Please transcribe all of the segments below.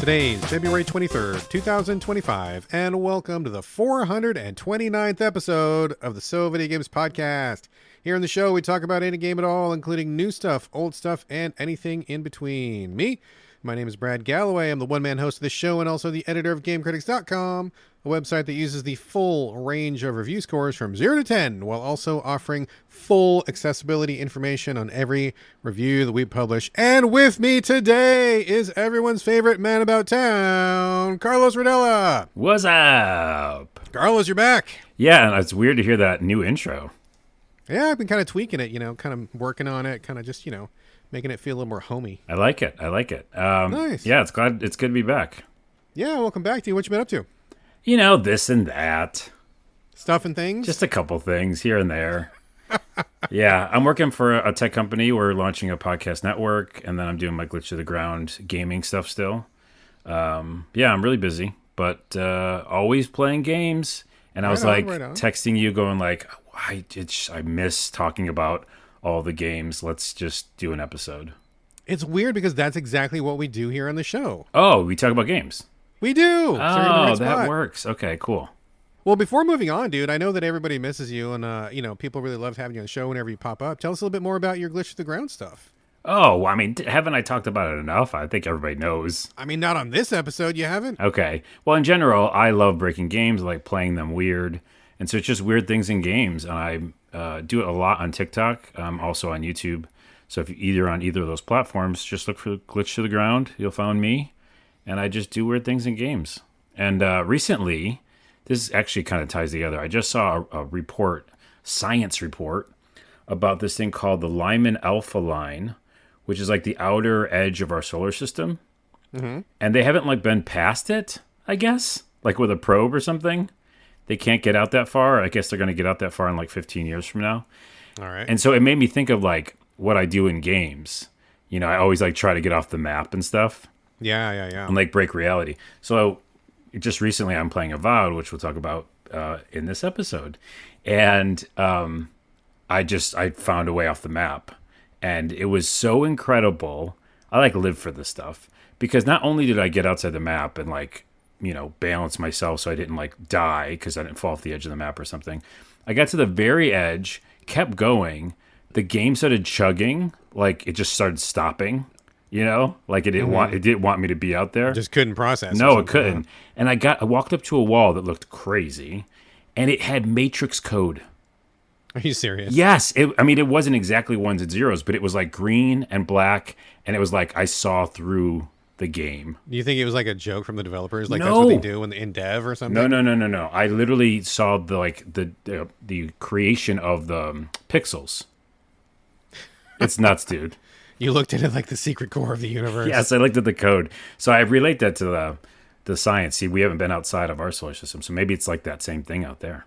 Today's February 23rd, 2025, and welcome to the 429th episode of the So Video Games Podcast. Here on the show, we talk about any game at all, including new stuff, old stuff, and anything in between. My name is Brad Galloway. I'm the one-man host of the show and also the editor of GameCritics.com, a website that uses the full range of review scores from 0 to 10, while also offering full accessibility information on every review that we publish. And with me today is everyone's favorite man about town, Carlos Rodela. What's up? Carlos, you're back. Yeah, and it's weird to hear that new intro. Yeah, I've been kind of tweaking it, kind of working on it, kind of just, making it feel a little more homey. I like it. Nice. Yeah, it's good to be back. Yeah, welcome back to you. What you been up to? This and that. Stuff and things? Just a couple things here and there. Yeah, I'm working for a tech company. We're launching a podcast network, and then I'm doing my Glitch to the Ground gaming stuff still. Yeah, I'm really busy, but always playing games. And I was texting you going like, I miss talking about all the games. Let's just do an episode. It's weird because that's exactly what we do here on the show. Oh, we talk about games. We do. Oh, that works. Okay, cool. Well, before moving on, dude, I know that everybody misses you, and people really love having you on the show whenever you pop up. Tell us a little bit more about your Glitch to the Ground stuff. Oh, I mean, haven't I talked about it enough? I think everybody knows. I mean, not on this episode, you haven't? Okay. Well, in general, I love breaking games, I like playing them weird. And so it's just weird things in games. And I do it a lot on TikTok, also on YouTube. So if you're on either of those platforms, just look for Glitch to the Ground. You'll find me. And I just do weird things in games. And recently, this actually kind of ties together. I just saw a science report, about this thing called the Lyman Alpha line, which is like the outer edge of our solar system. Mm-hmm. And they haven't been past it, I guess, with a probe or something. They can't get out that far. I guess they're going to get out that far in 15 years from now. All right. And so it made me think of what I do in games. I always try to get off the map and stuff. Yeah. And break reality. So just recently I'm playing Avowed, which we'll talk about in this episode. And I found a way off the map. And it was so incredible. I live for this stuff. Because not only did I get outside the map and balance myself so I didn't die because I didn't fall off the edge of the map or something. I got to the very edge, kept going. The game started chugging, it just started stopping. It didn't want me to be out there. Just couldn't process. No, it couldn't. And I walked up to a wall that looked crazy, and it had Matrix code. Are you serious? Yes. It wasn't exactly ones and zeros, but it was green and black, and it was I saw through the game. Do you think it was a joke from the developers? No. That's what they do in dev or something? No. I literally saw the creation of the pixels. It's nuts, dude. You looked at it like the secret core of the universe. Yes, I looked at the code. So I relate that to the science. See, we haven't been outside of our solar system, so maybe it's that same thing out there.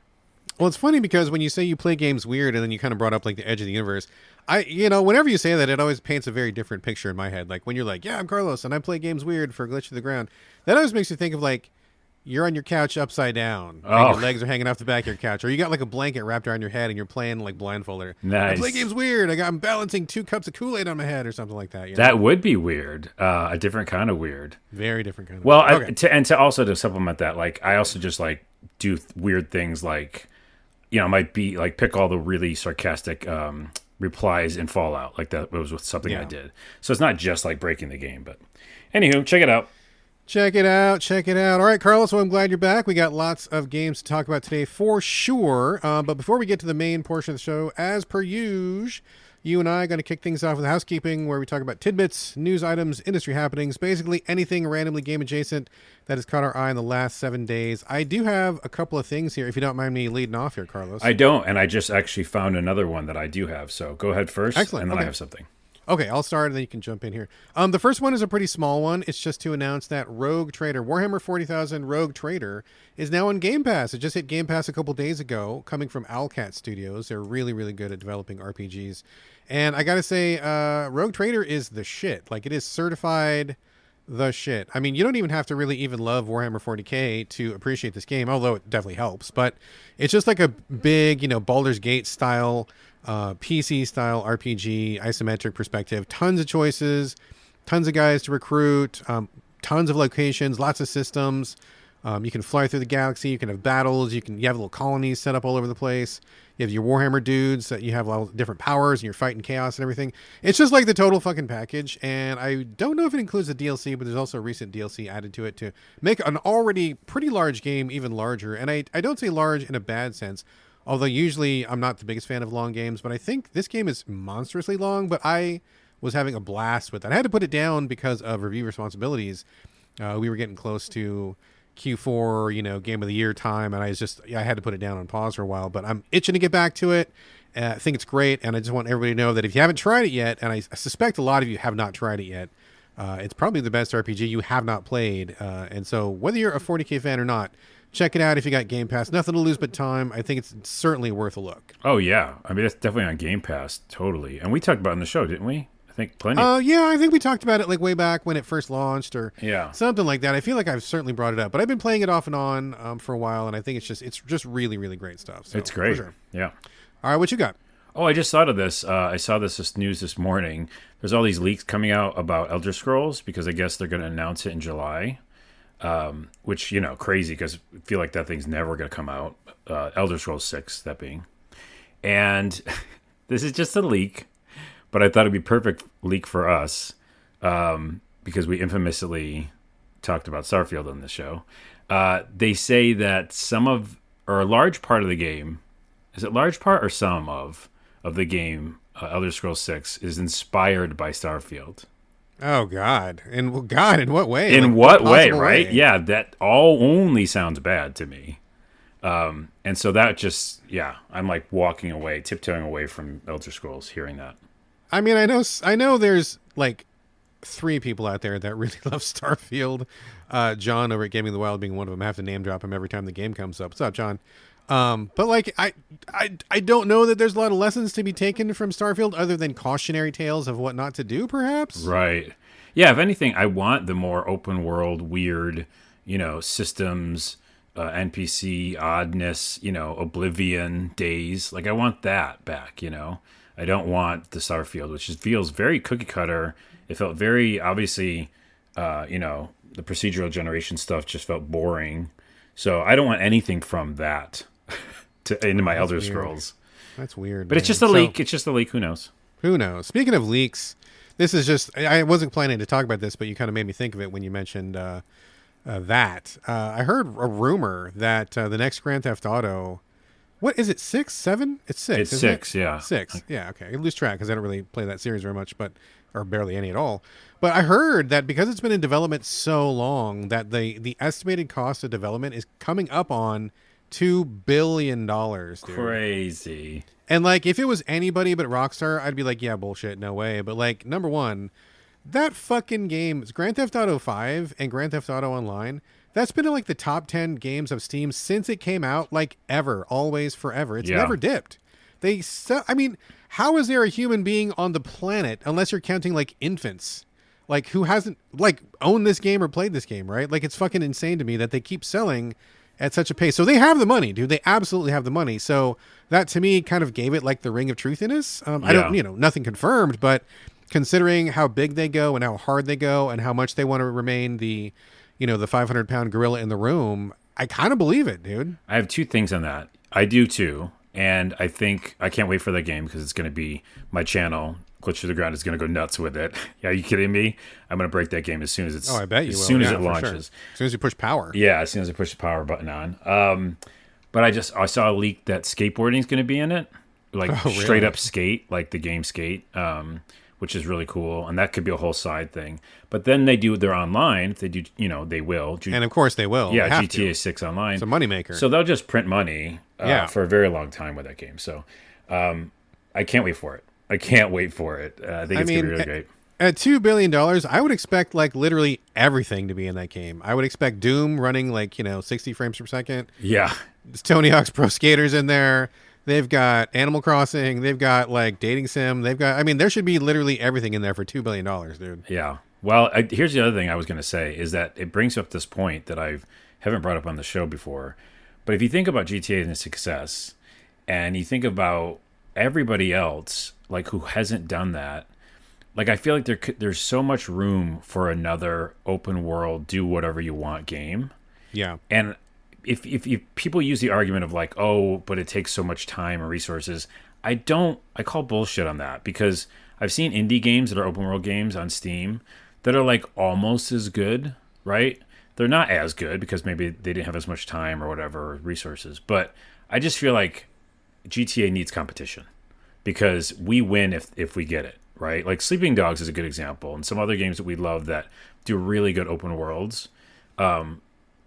Well, it's funny because when you say you play games weird and then you kind of brought up the edge of the universe, whenever you say that, it always paints a very different picture in my head. When you're yeah, I'm Carlos and I play games weird for Glitch to the Ground, that always makes you think of you're on your couch upside down and your legs are hanging off the back of your couch, or you got a blanket wrapped around your head and you're playing blindfolded. Nice. I play games weird. I'm balancing 2 cups of Kool-Aid on my head or something like that. That would be weird. A different kind of weird. Very different kind of weird. Okay. To supplement that, I also just do weird things might be pick all the really sarcastic replies in Fallout. That was with something I did. So it's not just breaking the game, but anywho, check it out. Check it out. All right, Carlos, well, I'm glad you're back. We got lots of games to talk about today for sure. But before we get to the main portion of the show, as per usual, you and I are going to kick things off with housekeeping, where we talk about tidbits, news items, industry happenings, basically anything randomly game adjacent that has caught our eye in the last 7 days. I do have a couple of things here, if you don't mind me leading off here, Carlos. I don't, and I just actually found another one that I do have. So go ahead first. Excellent. And then Okay. I have something. Okay, I'll start and then you can jump in here. The first one is a pretty small one. It's just to announce that Rogue Trader, Warhammer 40,000 Rogue Trader, is now on Game Pass. It just hit Game Pass a couple days ago, coming from Owlcat Studios. They're really, really good at developing RPGs. And I gotta say, Rogue Trader is the shit. It is certified the shit. I mean, you don't even have to really even love Warhammer 40K to appreciate this game, although it definitely helps. But it's just a big, Baldur's Gate style PC style RPG, isometric perspective, tons of choices, tons of guys to recruit, tons of locations, lots of systems. You can fly through the galaxy. You can have battles. You have little colonies set up all over the place. You have your Warhammer dudes that you have all different powers and you're fighting chaos and everything. It's just like the total fucking package. And I don't know if it includes the DLC, but there's also recent DLC added to it to make an already pretty large game even larger. And I don't say large in a bad sense, although usually I'm not the biggest fan of long games, but I think this game is monstrously long, but I was having a blast with it. I had to put it down because of review responsibilities. We were getting close to Q4, game of the year time, and I had to put it down on pause for a while, but I'm itching to get back to it. I think it's great, and I just want everybody to know that if you haven't tried it yet, and I suspect a lot of you have not tried it yet, it's probably the best RPG you have not played, and so whether you're a 40K fan or not, check it out if you got Game Pass. Nothing to lose but time. I think it's certainly worth a look. Oh, yeah. I mean, it's definitely on Game Pass, totally. And we talked about it in the show, didn't we? I think plenty. Yeah, I think we talked about it like way back when it first launched or yeah, something like that. I feel like I've certainly brought it up, but I've been playing it off and on for a while, and I think it's just really, really great stuff. So, it's great. Sure. Yeah. All right, what you got? Oh, I just thought of this. I saw this news this morning. There's all these leaks coming out about Elder Scrolls because I guess they're going to announce it in July, which, crazy because I feel like that thing's never going to come out. Elder Scrolls 6, that being. And this is just a leak. But I thought it'd be perfect leak for us because we infamously talked about Starfield on the show. They say that a large part of the game, is it large part or some of the game, Elder Scrolls 6, is inspired by Starfield. Oh, God. In what way? In what way, right? Yeah, that all only sounds bad to me. And so that just, I'm like walking away, tiptoeing away from Elder Scrolls, hearing that. I mean, I know there's like 3 people out there that really love Starfield. John over at Gaming the Wild being one of them. I have to name drop him every time the game comes up. What's up, John? But like, I don't know that there's a lot of lessons to be taken from Starfield other than cautionary tales of what not to do, perhaps. Right. Yeah. If anything, I want the more open world, weird, systems, NPC oddness, Oblivion days. Like I want that back, I don't want the Starfield, which feels very cookie cutter. It felt very, obviously, the procedural generation stuff just felt boring. So I don't want anything from that into my Elder Scrolls. That's weird. But man. It's just a leak. It's just a leak. Who knows? Who knows? Speaking of leaks, this is just, I wasn't planning to talk about this, but you kind of made me think of it when you mentioned that. I heard a rumor that the next Grand Theft Auto... What is it? 6, 7? It's 6. It's 6, yeah. 6. Yeah, okay. I lose track because I don't really play that series very much, or barely any at all. But I heard that because it's been in development so long, that the estimated cost of development is coming up on $2 billion. Dude. Crazy. And like, if it was anybody but Rockstar, I'd be like, yeah, bullshit, no way. But like, number one, that fucking game, Grand Theft Auto 5 and Grand Theft Auto Online. That's been in like the top 10 games of Steam since it came out, like ever, always, forever. It's never dipped. I mean, how is there a human being on the planet, unless you're counting like infants, like who hasn't like owned this game or played this game, right? Like it's fucking insane to me that they keep selling at such a pace. So they have the money, dude. They absolutely have the money. So that to me kind of gave it like the ring of truthiness. I don't, nothing confirmed, but considering how big they go and how hard they go and how much they want to remain the 500-pound gorilla in the room, I kind of believe it, dude. I have 2 things on that. I do too. And I think I can't wait for that game because it's going to be my channel. Glitch to the Ground is going to go nuts with it. Are you kidding me? I'm going to break that game as soon as it's. Oh, I bet you will. As soon as it launches. Sure. As soon as you push power. Yeah, as soon as I push the power button on. But I saw a leak that skateboarding is going to be in it, like straight up skate, like the game Skate. Which is really cool, and that could be a whole side thing. But then they do their online. If they do, they will. And of course they will. Yeah, GTA 6 online. It's a moneymaker. So they'll just print money for a very long time with that game. So I can't wait for it. I can't wait for it. I think it's going to be really great. At $2 billion, I would expect like literally everything to be in that game. I would expect Doom running like, 60 frames per second. Yeah. There's Tony Hawk's Pro Skaters in there. They've got Animal Crossing. They've got like dating sim. There should be literally everything in there for $2 billion, dude. Yeah. Well, here's the other thing I was going to say is that it brings up this point that I haven't brought up on the show before. But if you think about GTA and its success, and you think about everybody else, like who hasn't done that, like I feel like there's so much room for another open world, do whatever you want game. Yeah. And if people use the argument of like, oh, but it takes so much time and resources, I call bullshit on that, because I've seen indie games that are open world games on Steam that are like almost as good, right? They're not as good because maybe they didn't have as much time or whatever, or resources. But I just feel like GTA needs competition, because we win if we get it, right? Like Sleeping Dogs is a good example, and some other games that we love that do really good open worlds.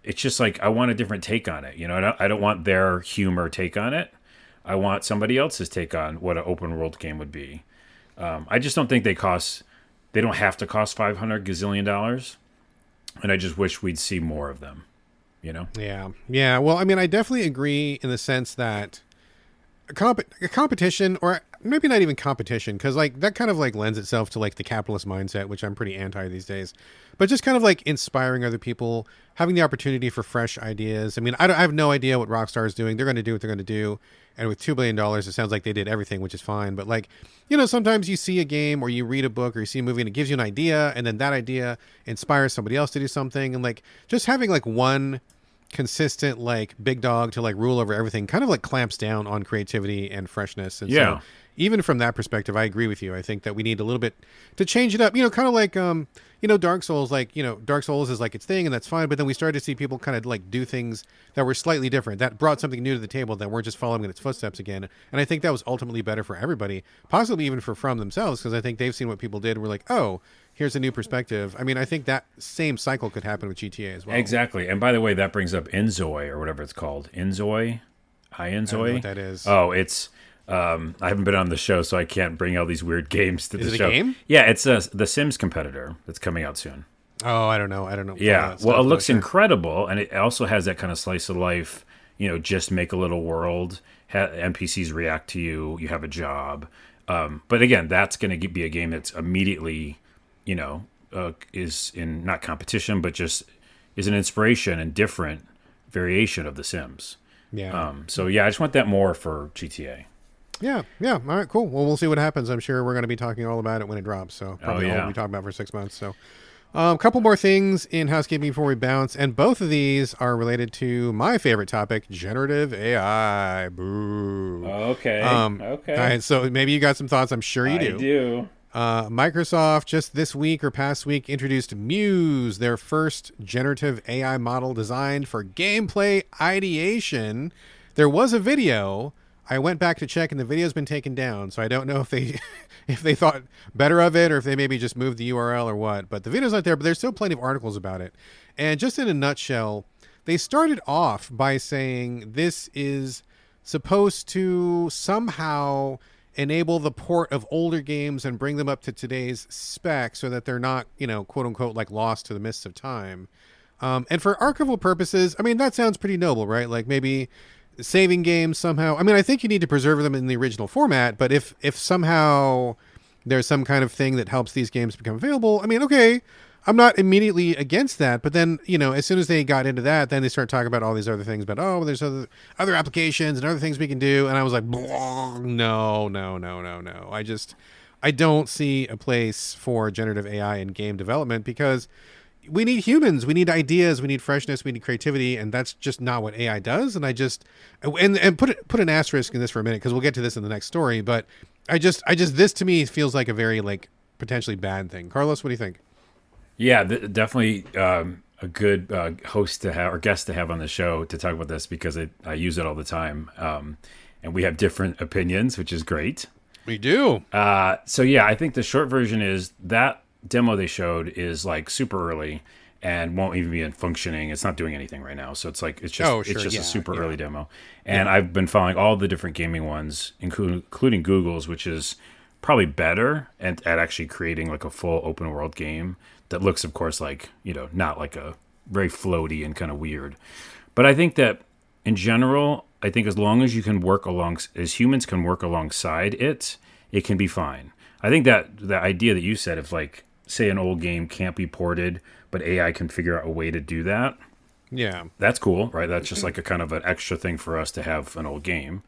It's just like I want a different take on it. You know, I don't want their humor take on it. I want somebody else's take on what an open world game would be. I just don't think they don't have to cost $500 gazillion. And I just wish we'd see more of them, you know? Yeah. Yeah. Well, I mean, I definitely agree in the sense that a competition, or maybe not even competition, because like that kind of like lends itself to like the capitalist mindset, which I'm pretty anti these days, but just kind of like inspiring other people, having the opportunity for fresh ideas. I mean, I have no idea what Rockstar is doing. They're going to do what they're going to do. And with $2 billion, it sounds like they did everything, which is fine. But like, you know, sometimes you see a game or you read a book or you see a movie and it gives you an idea, and then that idea inspires somebody else to do something. And like just having like one consistent like big dog to like rule over everything kind of like clamps down on creativity and freshness. And Yeah. so even from that perspective, I agree with you. I think that we need a little bit to change it up, you know, kind of like, you know, Dark Souls, like, you know, Dark Souls is like its thing and that's fine. But then we started to see people kind of like do things that were slightly different, that brought something new to the table, that weren't just following in its footsteps again. And I think that was ultimately better for everybody, possibly even for From themselves, because I think they've seen what people did and were like, oh, here's a new perspective. I mean, I think that same cycle could happen with GTA as well. Exactly. And by the way, that brings up Inzoi, or whatever it's called. Inzoi? I don't know what that is. Oh, it's... I haven't been on the show, so I can't bring all these weird games to the show. Is it a game? Yeah, it's the Sims competitor that's coming out soon. Oh, I don't know. Yeah, well, it looks incredible, and it also has that kind of slice of life, you know, just make a little world, NPCs react to you, you have a job. But again, that's going to be a game that's immediately, you know, is in not competition, but just is an inspiration and different variation of The Sims. Yeah. So, yeah, I just want that more for GTA. Yeah. All right, cool. Well, we'll see what happens. I'm sure we're going to be talking all about it when it drops. So probably all we'll be talking about for 6 months. So a couple more things in housekeeping before we bounce. And both of these are related to my favorite topic, generative AI. Boo. Okay. Okay. All right, so maybe you got some thoughts. I'm sure you do. I do. Microsoft just this week or past week introduced Muse, their first generative AI model designed for gameplay ideation. There was a video. I went back to check, and the video's been taken down, so I don't know if they if they thought better of it or if they maybe just moved the URL or what. But the video's not there, but there's still plenty of articles about it. And just in a nutshell, they started off by saying this is supposed to somehow enable the port of older games and bring them up to today's spec so that they're not, you know, quote unquote, like lost to the mists of time. And for archival purposes, I mean, that sounds pretty noble, right? Like maybe saving games somehow. I mean, I think you need to preserve them in the original format, but if somehow there's some kind of thing that helps these games become available, I mean, okay, I'm not immediately against that. But then, you know, as soon as they got into that, then they start talking about all these other things, but oh, there's other applications and other things we can do. And I was like, no. I don't see a place for generative AI in game development, because we need humans, we need ideas, we need freshness, we need creativity, and that's just not what AI does. And I just and put an asterisk in this for a minute, because we'll get to this in the next story. But I just this to me feels like a very like potentially bad thing. Carlos, what do you think? Yeah, definitely a good host to have, or guest to have on the show to talk about this, because I use it all the time, and we have different opinions, which is great. We do. So yeah, I think the short version is that demo they showed is like super early and won't even be in functioning. It's not doing anything right now. So it's like, it's just a super early demo. And I've been following all the different gaming ones, including Google's, which is probably better at actually creating like a full open world game that looks, of course, like, you know, not like a very floaty and kind of weird. But I think that in general, I think as long as you can as humans can work alongside it, it can be fine. I think that the idea that you said, if like, say an old game can't be ported, but AI can figure out a way to do that. Yeah. That's cool, right? That's just like a kind of an extra thing for us to have an old game.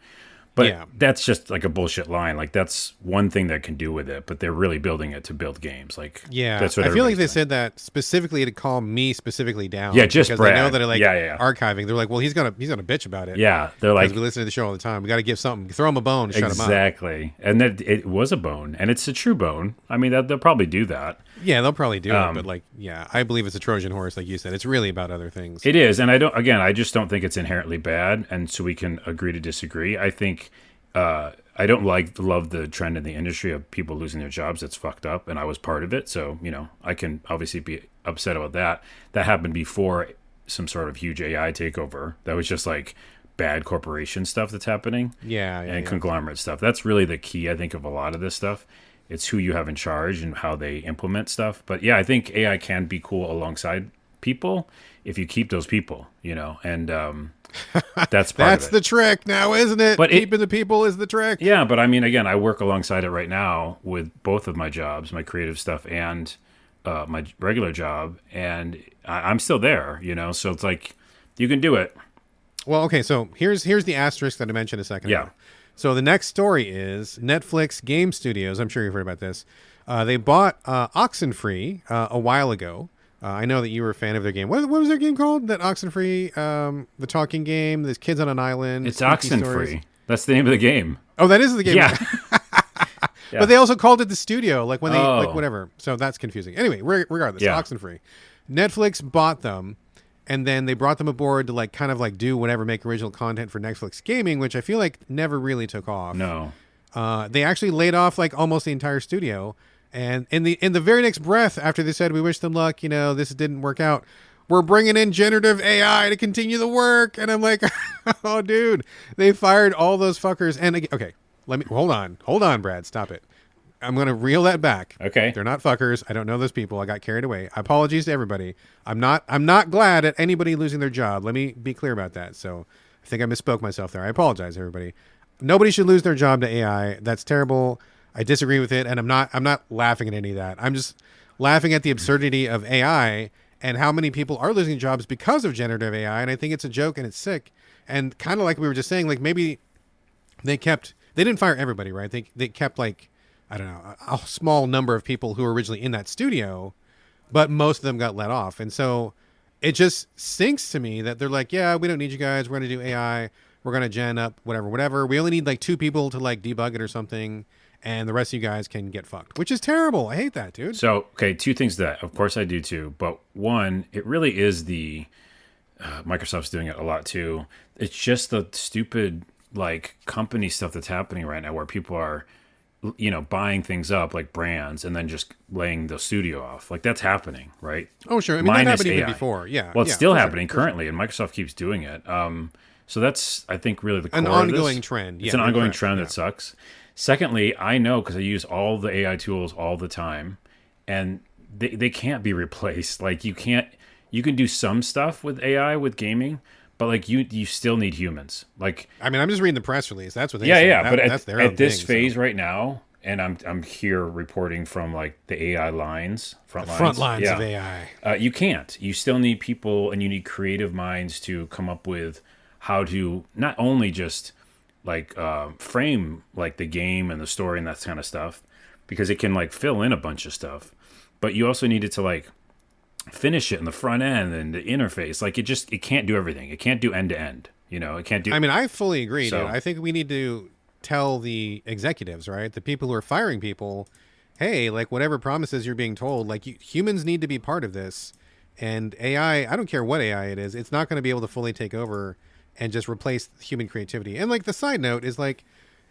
But Yeah. that's just like a bullshit line. Like that's one thing that can do with it, but they're really building it to build games. Like Yeah, that's what I feel like everybody's they doing. said that specifically to calm me specifically down. Yeah, just because Brad. they know that I like Yeah. archiving. They're like, well, he's gonna bitch about it. Yeah, they're Because like we listen to the show all the time. We got to give something, throw him a bone, to shut him up. exactly, and that it was a bone, and it's a true bone. I mean, they'll probably do that. Yeah, they'll probably do it, but like, yeah, I believe it's a Trojan horse, like you said. It's really about other things. It is, and I don't. Again, I just don't think it's inherently bad, and so we can agree to disagree. I think I don't love the trend in the industry of people losing their jobs. That's fucked up, and I was part of it, so I can obviously be upset about that. That happened before some sort of huge AI takeover. That was just like bad corporation stuff that's happening. And conglomerate stuff. That's really the key, I think, of a lot of this stuff. It's who you have in charge and how they implement stuff. But yeah, I think AI can be cool alongside people if you keep those people, and that's part That's of it. the trick now, isn't it? But keeping the people is the trick. Yeah, but I mean, again, I work alongside it right now with both of my jobs, my creative stuff and my regular job, and I'm still there, so it's like you can do it. Well, okay, so here's the asterisk that I mentioned a second ago. So the next story is Netflix Game Studios. I'm sure you've heard about this. They bought Oxenfree a while ago. I know that you were a fan of their game. What was their game called? That Oxenfree, the talking game. There's kids on an island. It's Oxenfree. That's the name of the game. Oh, that is the game. Yeah. But they also called it the studio, like when they like whatever. So that's confusing. Anyway, regardless, Oxenfree. Netflix bought them, and then they brought them aboard to like kind of like do whatever, make original content for Netflix gaming, which I feel like never really took off. No. They actually laid off like almost the entire studio, and in the very next breath, after they said we wish them luck, this didn't work out, we're bringing in generative AI to continue the work, and I'm like, oh, dude, they fired all those fuckers. And okay, let me hold on, Brad, stop it. I'm gonna reel that back. Okay, they're not fuckers. I don't know those people. I got carried away. Apologies to everybody. I'm not glad at anybody losing their job. Let me be clear about that. So I think I misspoke myself there. I apologize, everybody. Nobody should lose their job to AI. That's terrible. I disagree with it, and I'm not laughing at any of that. I'm just laughing at the absurdity of AI and how many people are losing jobs because of generative AI. And I think it's a joke and it's sick. And kind of like we were just saying, like maybe they didn't fire everybody, right? They kept like, I don't know, a small number of people who were originally in that studio, but most of them got let off. And so it just stinks to me that they're like, yeah, we don't need you guys. We're going to do AI. We're going to gen up whatever. We only need like 2 people to like debug it or something. And the rest of you guys can get fucked, which is terrible. I hate that, dude. So, okay, 2 things to that. Of course I do too. But one, it really is the Microsoft's doing it a lot too. It's just the stupid like company stuff that's happening right now where people are, buying things up like brands and then just laying the studio off. Like that's happening, right? Oh, sure. I mean, that happened even before. Yeah. Well, it's still happening currently, and Microsoft keeps doing it. So that's, I think, really the core an of ongoing this. trend. It's an ongoing trend that sucks. Secondly, I know because I use all the AI tools all the time, and they can't be replaced. Like you can do some stuff with AI with gaming, but like you still need humans. Like I mean, I'm just reading the press release. That's what they say. But that's their at this thing, phase right now, and I'm here reporting from like the AI front lines of AI. You can't. You still need people, and you need creative minds to come up with how to not only just like frame like the game and the story and that kind of stuff, because it can like fill in a bunch of stuff, but you also need it to like finish it in the front end and the interface. Like it can't do everything. It can't do end to end. It can't do. I mean, I fully agree, So- dude. I think we need to tell the executives, right, the people who are firing people, hey, like whatever promises you're being told, like humans need to be part of this. And AI, I don't care what AI it is, it's not going to be able to fully take over and just replace human creativity. And like the side note is like,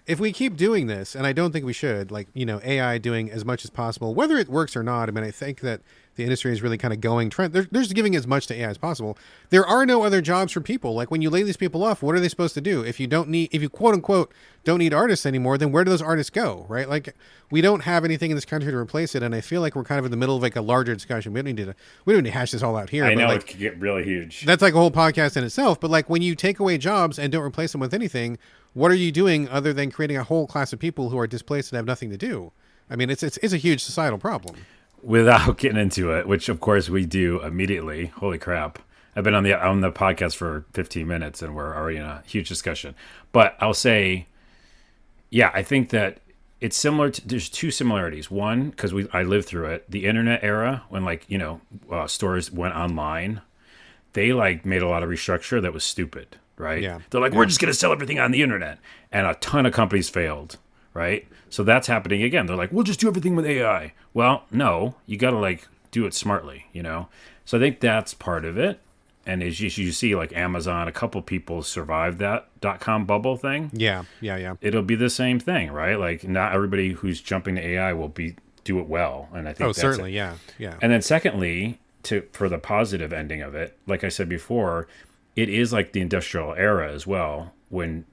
if we keep doing this, and I don't think we should, like, AI doing as much as possible, whether it works or not. I mean, I think that the industry is really kind of going trend. They're just giving as much to AI as possible. There are no other jobs for people. Like when you lay these people off, what are they supposed to do? If you quote unquote don't need artists anymore, then where do those artists go? Right? Like we don't have anything in this country to replace it. And I feel like we're kind of in the middle of like a larger discussion. We don't need to hash this all out here. I know like, it could get really huge. that's like a whole podcast in itself. But like when you take away jobs and don't replace them with anything, what are you doing other than creating a whole class of people who are displaced and have nothing to do? I mean, it's a huge societal problem. Without getting into it, which of course we do immediately. Holy crap. I've been on the podcast for 15 minutes and we're already in a huge discussion. But I'll say Yeah, I think that it's similar to, there's two similarities. One, because I lived through it, the internet era when stores went online, they like made a lot of restructure that was stupid, right? Yeah. They're like, we're just going to sell everything on the internet. And a ton of companies failed, right? So that's happening again. They're like, we'll just do everything with AI. Well, no, you got to like do it smartly, you know? So I think that's part of it. And as you see, like Amazon, a couple people survived that .com bubble thing. Yeah. It'll be the same thing, right? Like not everybody who's jumping to AI will do it well. And I think that's certainly. it. Yeah. And then secondly, for the positive ending of it, like I said before, it is like the industrial era as well. When,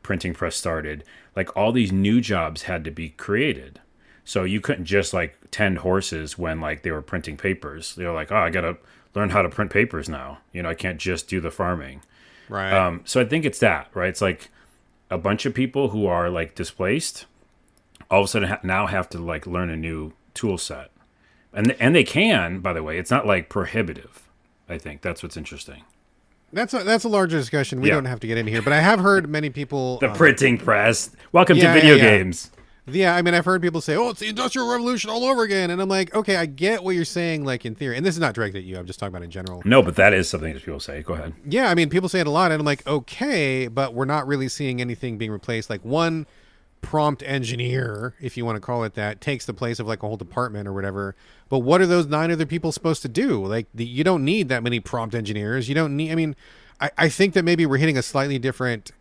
printing press started, like all these new jobs had to be created. So you couldn't just like tend horses when like they were printing papers. They were like, oh, I got to learn how to print papers now. I can't just do the farming. Right. So I think it's that, right? It's like a bunch of people who are like displaced all of a sudden now have to like learn a new tool set. And they can, by the way, it's not like prohibitive. I think that's what's interesting. That's a larger discussion. We don't have to get into here, but I have heard many people... The printing press. Welcome to video games. Yeah, I mean, I've heard people say, oh, it's the Industrial Revolution all over again. And I'm like, okay, I get what you're saying, like in theory. And this is not directed at you. I'm just talking about in general. No, but that is something that people say. Go ahead. Yeah, I mean, people say it a lot. And I'm like, okay, but we're not really seeing anything being replaced. Like one prompt engineer, if you want to call it that, takes the place of like a whole department or whatever. But what are those 9 other people supposed to do? Like, you don't need that many prompt engineers. You don't need, I mean, I think that maybe we're hitting a slightly different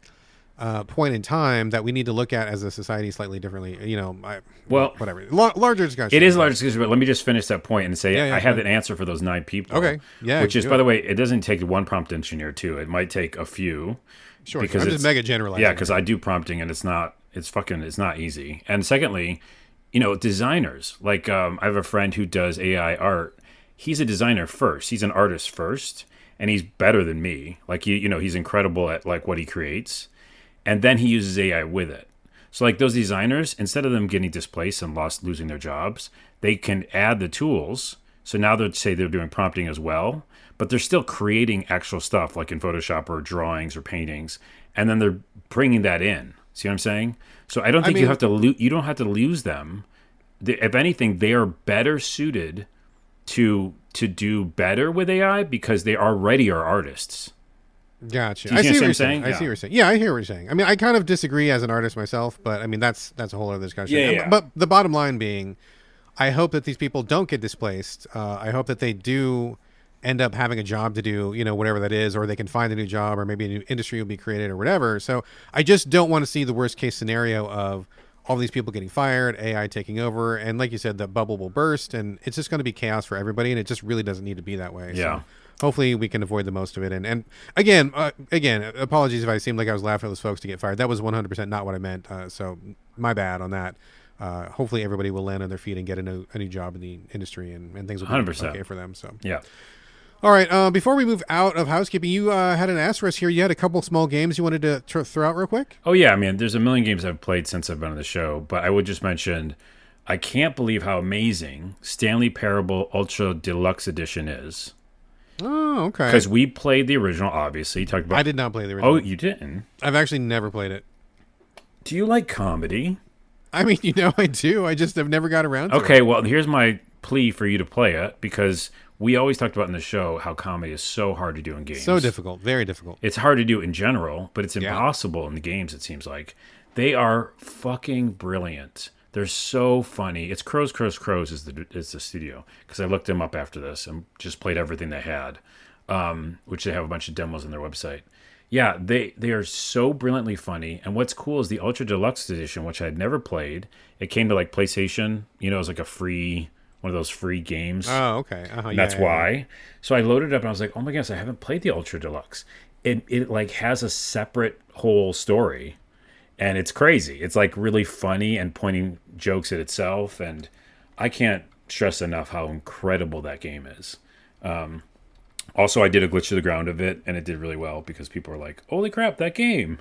point in time that we need to look at as a society slightly differently. Whatever. Larger discussion. It is a larger discussion, but let me just finish that point and say I have an answer for those 9 people. Okay. Yeah. Which is, by the way, it doesn't take one prompt engineer too. It might take a few. Sure. Because I'm just mega generalizing. Yeah, because I do prompting and it's not easy. And secondly, designers. Like I have a friend who does AI art. He's a designer first. He's an artist first, and he's better than me. Like he's incredible at like what he creates. And then he uses AI with it. So like those designers, instead of them getting displaced and losing their jobs, they can add the tools. So now they'd say they're doing prompting as well, but they're still creating actual stuff like in Photoshop or drawings or paintings. And then they're bringing that in. See what I'm saying? So I don't think you don't have to lose them. If anything, they are better suited to do better with AI because they already are artists. Gotcha. I see what you're saying. I see what you're saying. Yeah, I hear what you're saying. I mean, I kind of disagree as an artist myself, but I mean, that's a whole other discussion. Yeah. But the bottom line being, I hope that these people don't get displaced. I hope that they do end up having a job to do, whatever that is, or they can find a new job, or maybe a new industry will be created or whatever. So I just don't want to see the worst case scenario of all these people getting fired, AI taking over, and like you said, the bubble will burst, and it's just going to be chaos for everybody, and it just really doesn't need to be that way. Yeah. So hopefully we can avoid the most of it. And again, apologies if I seemed like I was laughing at those folks to get fired. That was 100% not what I meant. So my bad on that. Hopefully everybody will land on their feet and get a new job in the industry, and things will be 100%. okay for them. So yeah. All right. Before we move out of housekeeping, you had an ask for us here. You had a couple small games you wanted to throw out real quick? Oh, yeah. I mean, there's a million games I've played since I've been on the show, but I would just mention, I can't believe how amazing Stanley Parable Ultra Deluxe Edition is. Oh, okay. Because we played the original, obviously. Talked about. I did not play the original. Oh, you didn't? I've actually never played it. Do you like comedy? I mean, I do. I just have never got around to it. Okay, well, here's my plea for you to play it, because we always talked about in the show how comedy is so hard to do in games. So difficult. Very difficult. It's hard to do in general, but it's impossible in the games, it seems like. They are fucking brilliant. They're so funny. It's Crows is the studio, because I looked them up after this and just played everything they had, which they have a bunch of demos on their website. Yeah, they are so brilliantly funny. And what's cool is the Ultra Deluxe Edition, which I had never played. It came to like PlayStation. It was like one of those free games. Oh, okay. And that's why. So I loaded it up and I was like, oh my gosh, I haven't played the Ultra Deluxe. It like has a separate whole story. And it's crazy. It's like really funny and pointing jokes at itself. And I can't stress enough how incredible that game is. Also, I did a glitch to the ground of it, and it did really well because people were like, holy crap, that game.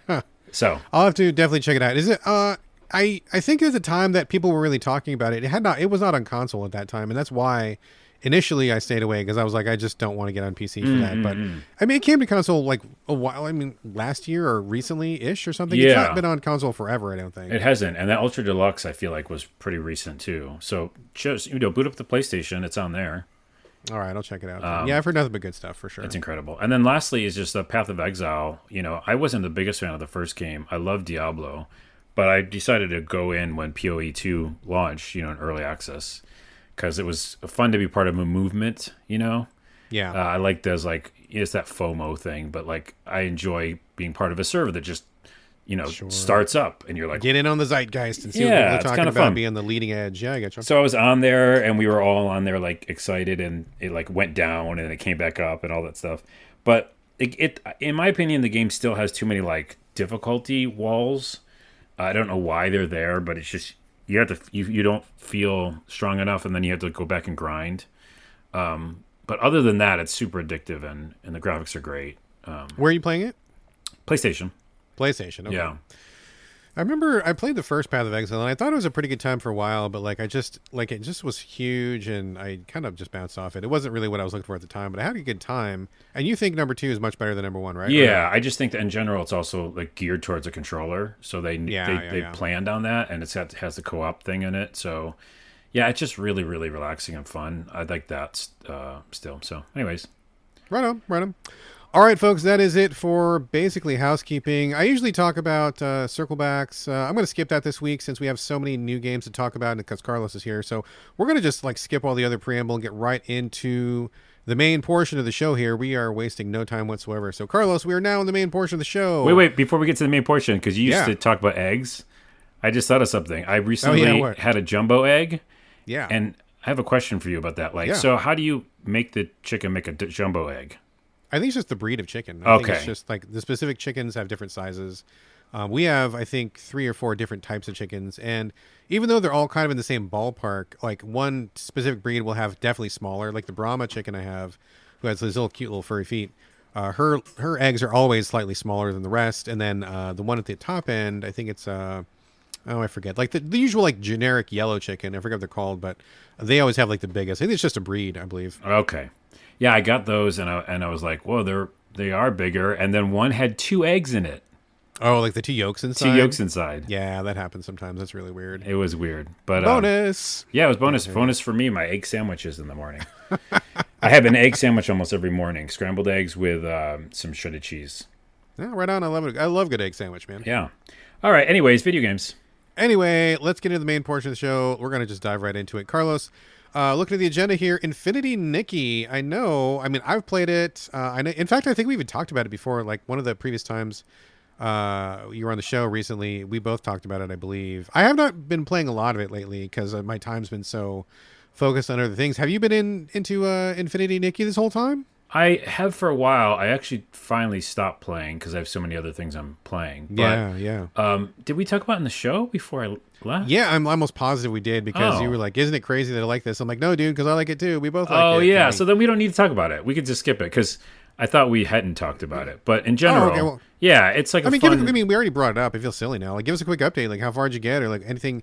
Huh. So I'll have to definitely check it out. Is it I think at the time that people were really talking about it, it was not on console at that time, and that's why initially I stayed away because I was like, I just don't want to get on PC for that. But I mean, it came to console like a while. I mean, last year or recently-ish or something. Yeah. It's not been on console forever, I don't think. It hasn't, and that Ultra Deluxe I feel like was pretty recent too. So just boot up the PlayStation; it's on there. All right, I'll check it out. Yeah, I've heard nothing but good stuff for sure. It's incredible. And then lastly is just the Path of Exile. I wasn't the biggest fan of the first game. I love Diablo, but I decided to go in when PoE 2 launched, in early access, because it was fun to be part of a movement. Yeah, I like those it's that FOMO thing, but I enjoy being part of a server that just starts up, and you're like, get in on the zeitgeist and see what Yeah, people are it's talking kinda about, fun. be on the leading edge. Yeah, I get you. So I was on there, and we were all on there excited, and it went down, and it came back up, and all that stuff. But it in my opinion, the game still has too many difficulty walls. I don't know why they're there, but it's just you have to you don't feel strong enough, and then you have to go back and grind. But other than that, it's super addictive, and the graphics are great. Where are you playing it? PlayStation. PlayStation. Okay. Yeah. I remember I played the first Path of Exile, and I thought it was a pretty good time for a while, but it just was huge, and I kind of just bounced off it. It wasn't really what I was looking for at the time, but I had a good time. And you think number 2 is much better than number 1, right? Yeah, I just think that in general, it's also geared towards a controller, so they Yeah. planned on that, and it has the co-op thing in it. So yeah, it's just really, really relaxing and fun. I like that still. So, anyways, Right on. All right, folks, that is it for basically housekeeping. I usually talk about circlebacks. I'm going to skip that this week since we have so many new games to talk about because Carlos is here. So we're going to just skip all the other preamble and get right into the main portion of the show here. We are wasting no time whatsoever. So, Carlos, we are now in the main portion of the show. Wait, before we get to the main portion, because you used to talk about eggs, I just thought of something. I recently had a jumbo egg. Yeah. And I have a question for you about that. So how do you make the chicken make a jumbo egg? I think it's just the breed of chicken. I think it's just the specific chickens have different sizes. We have, I think, 3 or 4 different types of chickens. And even though they're all kind of in the same ballpark, one specific breed will have definitely smaller. Like the Brahma chicken I have, who has those little cute little furry feet. Her eggs are always slightly smaller than the rest. And then the one at the top end, I think it's... I forget. The usual generic yellow chicken. I forget what they're called, but they always have the biggest. I think it's just a breed, I believe. Okay. Yeah, I got those, and I was like, whoa, they are bigger. And then one had 2 eggs in it. Oh, the 2 yolks inside? 2 yolks inside. Yeah, that happens sometimes. That's really weird. It was weird. But bonus! Yeah, it was bonus. Bonus for me, my egg sandwiches in the morning. I have an egg sandwich almost every morning. Scrambled eggs with some shredded cheese. Yeah, right on. I love it. I love good egg sandwich, man. Yeah. All right. Anyways, video games. Anyway, let's get into the main portion of the show. We're going to just dive right into it. Carlos, looking at the agenda here, Infinity Nikki. I've played it. I know. In fact, I think we even talked about it before. One of the previous times you were on the show recently, we both talked about it, I believe. I have not been playing a lot of it lately because my time's been so focused on other things. Have you been into Infinity Nikki this whole time? I have for a while. I actually finally stopped playing because I have so many other things I'm playing. But, yeah. Did we talk about it in the show before I left? Yeah, I'm almost positive we did because you were like, isn't it crazy that I like this? I'm like, no, dude, because I like it too. We both like it. Oh, yeah. So then we don't need to talk about it. We could just skip it because I thought we hadn't talked about it. But in general, yeah, it's fun... we already brought it up. I feel silly now. Give us a quick update. How far did you get? Or anything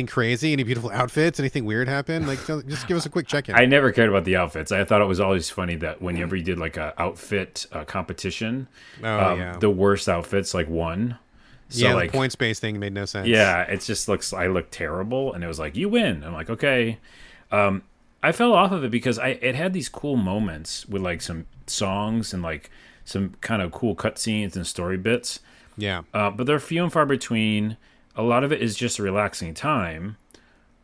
crazy? Any beautiful outfits? Anything weird happen? Just give us a quick check-in. I never cared about the outfits. I thought it was always funny that whenever you did a outfit competition, the worst outfits won. So, the points-based thing made no sense. Yeah, it just I look terrible, and it was you win. I'm like, okay. I fell off of it because it had these cool moments with some songs and some kind of cool cutscenes and story bits. Yeah. But they're few and far between. A lot of it is just a relaxing time.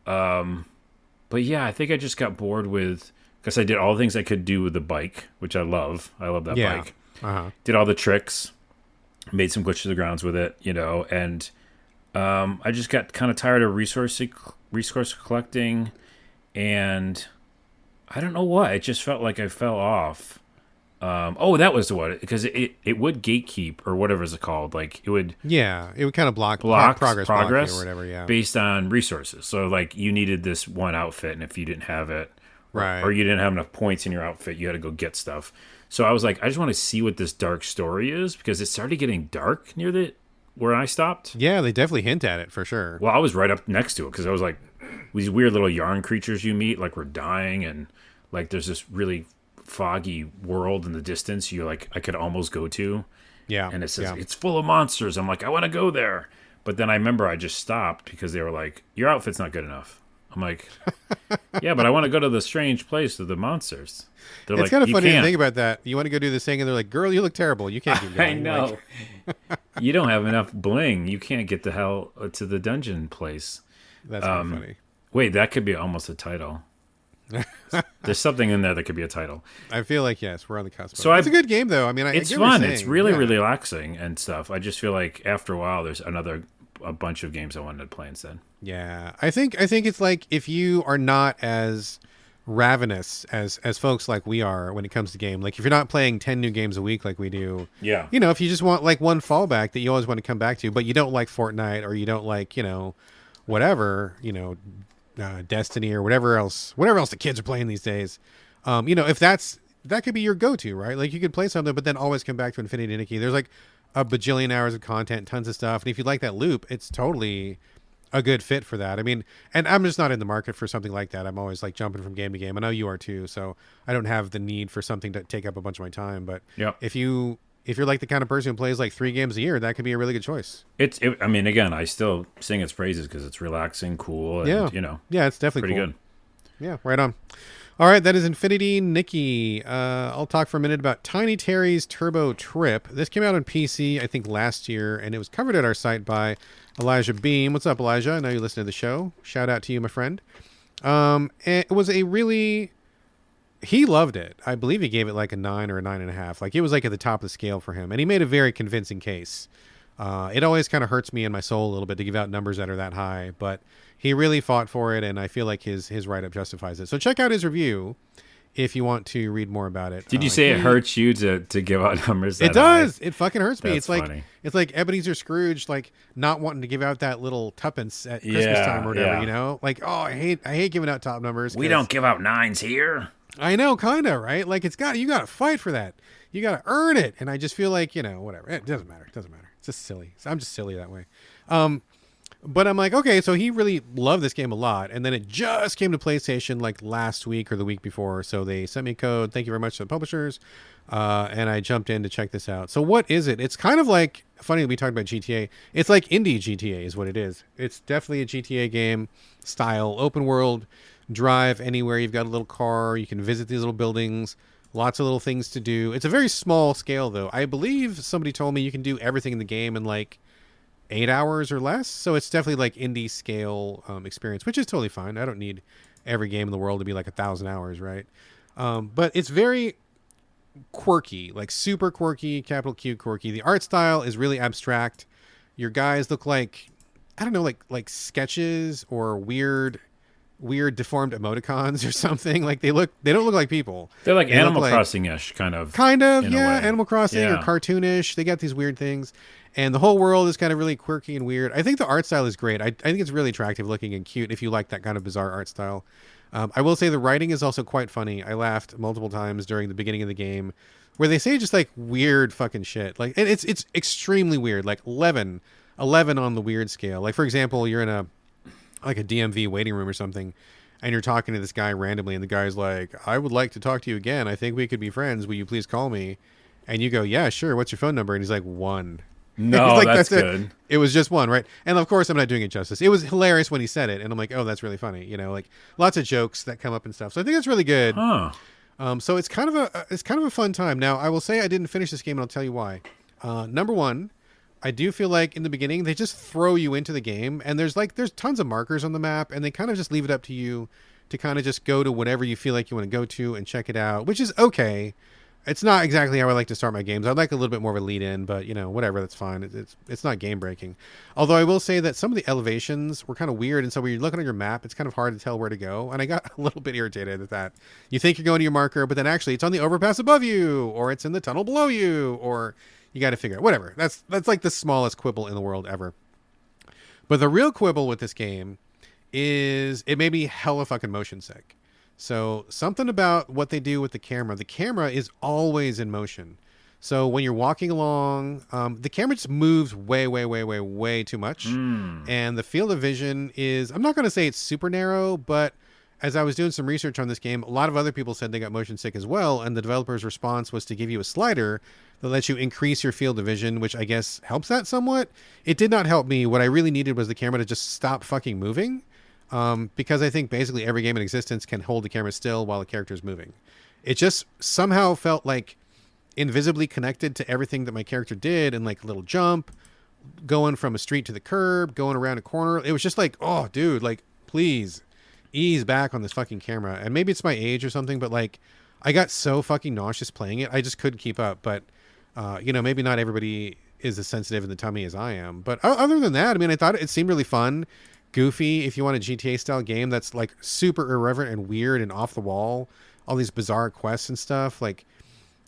But yeah, I think I just got bored with because I did all the things I could do with the bike, which I love. I love that bike. Did all the tricks, made some glitch to the grounds with it, and I just got kind of tired of resource collecting, and I don't know why. It just felt like I fell off. That was what because it would gatekeep or whatever it's called. It would kind of block progress or whatever. Yeah, based on resources. So you needed this one outfit, and if you didn't have it, right, or you didn't have enough points in your outfit, you had to go get stuff. So I was like, I just want to see what this dark story is because it started getting dark near where I stopped. Yeah, they definitely hint at it for sure. Well, I was right up next to it because I was like, these weird little yarn creatures you meet were dying and Like there's this really foggy world in the distance you're like I could almost go to. Yeah. And it says it's full of monsters. I'm like, I want to go there. But then I remember I just stopped because they were like, your outfit's not good enough. I'm like, yeah, but I want to go to the strange place with the monsters. They're it's like, kind of funny to can't. think about that. You want to go do this thing, and they're like, girl, you look terrible. You can't keep going. I know. Like, You don't have enough bling. You can't get the hell to the dungeon place. that's kind of funny. Wait, that could be almost a title. There's something in there that could be a title. I feel like, yes, we're on the cusp. So it's a good game, though. I mean, I it's get what you're fun. saying. It's really, Yeah. really relaxing and stuff. I just feel like after a while, there's a bunch of games I wanted to play instead. Yeah, I think it's like if you are not as ravenous as folks like we are when it comes to game, like if you're not playing 10 new games a week like we do, Yeah. you know, if you just want like one fallback that you always want to come back to, but you don't like Fortnite or you don't like, you know, whatever, you know, Destiny or whatever else the kids are playing these days, you know, if that could be your go-to, right? Like you could play something but then always come back to Infinity Nikki. There's like a bajillion hours of content, tons of stuff, and if you like that loop, it's totally a good fit for that. I mean, and I'm just not in the market for something like that. I'm always like jumping from game to game. I know you are too, so I don't have the need for something to take up a bunch of my time. But Yep. if you're like the kind of person who plays like 3 games a year, that could be a really good choice. I mean, again, I still sing its praises because it's relaxing, cool, and you know, Yeah, it's definitely pretty cool. good. Yeah, right on. All right, that is Infinity Nikki. I'll talk for a minute about Tiny Terry's Turbo Trip. This came out on PC, I think, last year, and it was covered at our site by Elijah Beam. What's up, Elijah? I know you listen to the show. Shout out to you, my friend. It was he loved it. I believe he gave it like a 9 or a 9.5. Like it was like at the top of the scale for him, and he made a very convincing case. It always kind of hurts me in my soul a little bit to give out numbers that are that high, but he really fought for it, and I feel like his write-up justifies it. So check out his review if you want to read more about it. Did you say it hurts you to give out numbers that It does. high? It fucking hurts me. That's It's like funny. it's like Ebenezer Scrooge, like not wanting to give out that little tuppence at Christmas time or whatever. Yeah. You know, like I hate giving out top numbers. We 'cause- don't give out 9s here. I know, kind of, right? Like you got to fight for that. You got to earn it. And I just feel like, you know, whatever. It doesn't matter. It doesn't matter. It's just silly. I'm just silly that way. But I'm like, okay, so he really loved this game a lot. And then it just came to PlayStation like last week or the week before. So they sent me a code. Thank you very much to the publishers. And I jumped in to check this out. So what is it? It's kind of like, funny that we talked about GTA. It's like indie GTA is what it is. It's definitely a GTA game style, open world, drive anywhere. You've got a little car. You can visit these little buildings. Lots of little things to do. It's a very small scale, though. I believe somebody told me you can do everything in the game in like 8 hours or less. So it's definitely like indie scale experience, which is totally fine. I don't need every game in the world to be like 1,000 hours, right? But it's very quirky, like super quirky, capital Q quirky. The art style is really abstract. Your guys look like, I don't know, like sketches or weird deformed emoticons or something. Like they don't look like people. They're like They Animal look like- Crossing-ish, kind of. in a Yeah, way. Animal Crossing or Yeah. cartoonish. They got these weird things, and the whole world is kind of really quirky and weird. I think the art style is great. I think it's really attractive looking and cute if you like that kind of bizarre art style. I will say the writing is also quite funny. I laughed multiple times during the beginning of the game where they say just like weird fucking shit. Like, and it's extremely weird. Like 11 on the weird scale. Like, for example, you're in a DMV waiting room or something, and you're talking to this guy randomly, and the guy's like, I would like to talk to you again. I think we could be friends. Will you please call me? And you go, yeah, sure. What's your phone number? And he's like, 1. No, He's like, that's it. good. It was just 1, right? And of course, I'm not doing it justice. It was hilarious when he said it, and I'm like, oh, that's really funny. You know, like lots of jokes that come up and stuff. So I think it's really good. Huh. So it's kind of a fun time. Now, I will say I didn't finish this game, and I'll tell you why. Number one, I do feel like in the beginning they just throw you into the game, and there's tons of markers on the map, and they kind of just leave it up to you to kind of just go to whatever you feel like you want to go to and check it out, which is okay. It's not exactly how I like to start my games. I'd like a little bit more of a lead in, but you know, whatever, that's fine. It's not game breaking. Although I will say that some of the elevations were kind of weird, and so when you're looking at your map, it's kind of hard to tell where to go. And I got a little bit irritated at that. You think you're going to your marker, but then actually it's on the overpass above you, or it's in the tunnel below you, or you got to figure out whatever. That's like the smallest quibble in the world ever. But the real quibble with this game is it made me hella fucking motion sick. So something about what they do with the camera is always in motion. So when you're walking along, the camera just moves way too much. And the field of vision is, I'm not going to say it's super narrow, but as I was doing some research on this game, a lot of other people said they got motion sick as well, and the developer's response was to give you a slider that lets you increase your field of vision, which I guess helps that somewhat. It did not help me. What I really needed was the camera to just stop fucking moving, because I think basically every game in existence can hold the camera still while the character is moving. It just somehow felt like invisibly connected to everything that my character did, and like a little jump, going from a street to the curb, going around a corner. It was just like, oh, dude, like, please ease back on this fucking camera. And maybe it's my age or something, but like, I got so fucking nauseous playing it. I just couldn't keep up. But, maybe not everybody is as sensitive in the tummy as I am. But other than that, I mean, I thought it seemed really fun, goofy. If you want a GTA style game that's like super irreverent and weird and off the wall, all these bizarre quests and stuff, like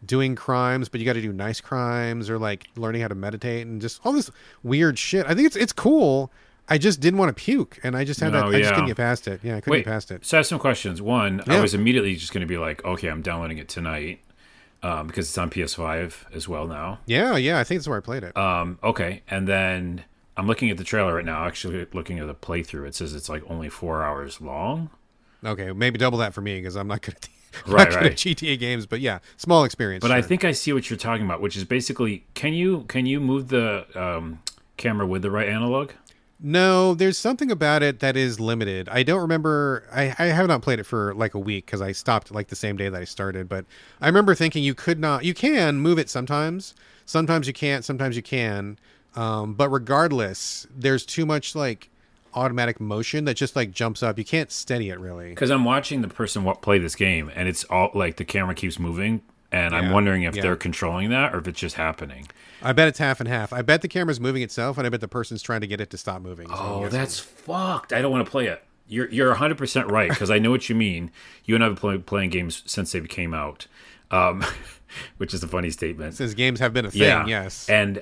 doing crimes, but you got to do nice crimes, or like learning how to meditate and just all this weird shit. I think it's cool. I just didn't want to puke, and I just had I just couldn't get past it. Yeah, I couldn't get past it. So I have some questions. One, I was immediately just going to be like, okay, I'm downloading it tonight, because it's on PS5 as well now. Yeah, I think that's where I played it. Okay, and then I'm looking at the trailer right now, actually looking at the playthrough. It says it's like only 4 hours long. Okay, maybe double that for me, because I'm not good at right. GTA games, but yeah, small experience. But sure. I think I see what you're talking about, which is basically, can you move the camera with the right analog? No, there's something about it that is limited. I don't remember. I have not played it for like a week, because I stopped like the same day that I started. But I remember thinking you can move it sometimes. Sometimes you can't. Sometimes you can. But regardless, there's too much like automatic motion that just like jumps up. You can't steady it really. Because I'm watching the person play this game, and it's all like the camera keeps moving, and I'm wondering if they're controlling that or if it's just happening. I bet it's half and half. I bet the camera's moving itself, and I bet the person's trying to get it to stop moving. Oh, that's fucked. I don't want to play it. You're 100% right, because I know what you mean. You and I have been playing games since they came out, which is a funny statement. Since games have been a thing, yes. And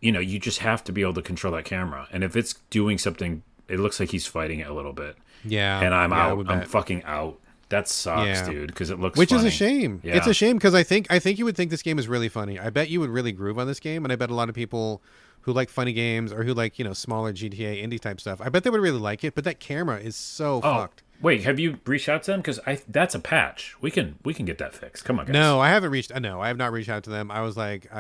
you just have to be able to control that camera. And if it's doing something, it looks like he's fighting it a little bit. Yeah. And I'm out. I'm fucking out. That sucks, dude, because it looks funny. Which is a shame. Yeah. It's a shame, because I think you would think this game is really funny. I bet you would really groove on this game, and I bet a lot of people who like funny games, or who like, smaller GTA indie type stuff, I bet they would really like it, but that camera is so fucked. Wait, have you reached out to them? Because that's a patch. We can get that fixed. Come on, guys. No, I haven't reached. No, I have not reached out to them. I was like,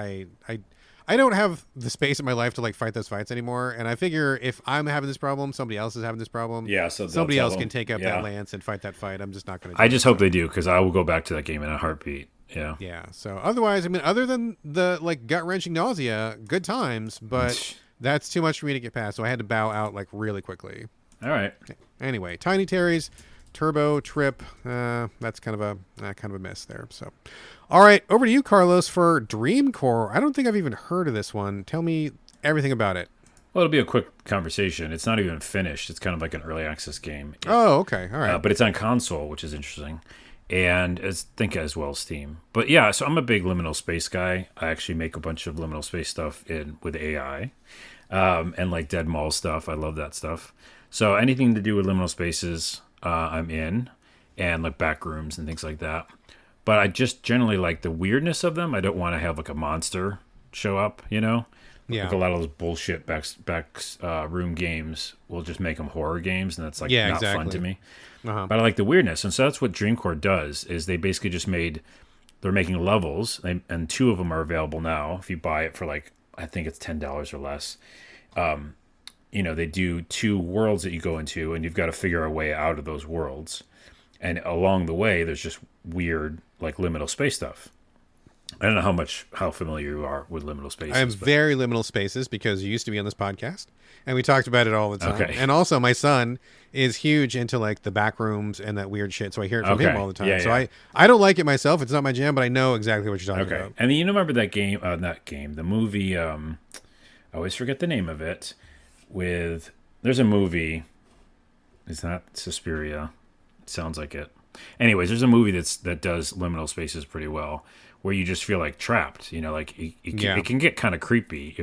I don't have the space in my life to like fight those fights anymore, and I figure if I'm having this problem, somebody else is having this problem. Yeah, so somebody else can take up that lance and fight that fight. I'm just not going to. I just hope they do, because I will go back to that game in a heartbeat. Yeah. Yeah. So otherwise, I mean, other than the like gut wrenching nausea, good times, but that's too much for me to get past. So I had to bow out like really quickly. All right. Anyway, Tiny Terry's Turbo Trip. That's kind of a miss there. So. All right, over to you, Carlos, for Dreamcore. I don't think I've even heard of this one. Tell me everything about it. Well, it'll be a quick conversation. It's not even finished. It's kind of like an early access game. Oh, okay. All right. But it's on console, which is interesting. And I think as well as Steam. But yeah, so I'm a big liminal space guy. I actually make a bunch of liminal space stuff with AI. And like Dead Mall stuff. I love that stuff. So anything to do with liminal spaces, I'm in. And like back rooms and things like that. But I just generally like the weirdness of them. I don't want to have like a monster show up, Yeah. Like a lot of those bullshit back room games will just make them horror games, and that's like not fun to me. But I like the weirdness, and so that's what Dreamcore does. Is they basically just they're making levels, and 2 of them are available now. If you buy it for like, I think it's $10 or less. They do 2 worlds that you go into, and you've got to figure a way out of those worlds. And along the way, there's just weird, like, liminal space stuff. I don't know how familiar you are with liminal spaces. I am very liminal spaces, because you used to be on this podcast, and we talked about it all the time. Okay. And also, my son is huge into, like, the back rooms and that weird shit, so I hear it from him all the time. So I don't like it myself. It's not my jam, but I know exactly what you're talking about. And then you remember that game, the movie, I always forget the name of it, there's a movie, it's not Suspiria. Sounds like it. Anyways, there's a movie that does liminal spaces pretty well, where you just feel like trapped. Like it can get kind of creepy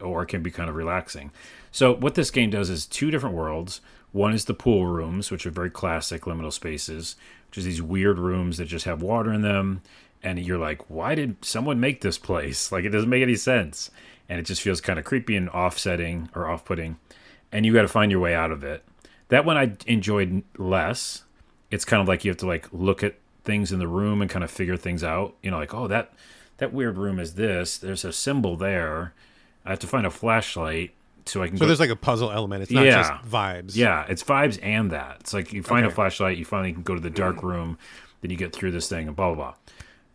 or it can be kind of relaxing. So what this game does is 2 different worlds. One is the pool rooms, which are very classic liminal spaces, which is these weird rooms that just have water in them, and you're like, why did someone make this place? Like, it doesn't make any sense, and it just feels kind of creepy and offsetting or off-putting, and you got to find your way out of it. That one I enjoyed less. It's kind of like you have to like look at things in the room and kind of figure things out. You know, like, oh, that weird room is this. There's a symbol there. I have to find a flashlight so I can. So there's like a puzzle element. It's not just vibes. Yeah, it's vibes and that. It's like you find a flashlight, you finally can go to the dark room, then you get through this thing and blah blah blah.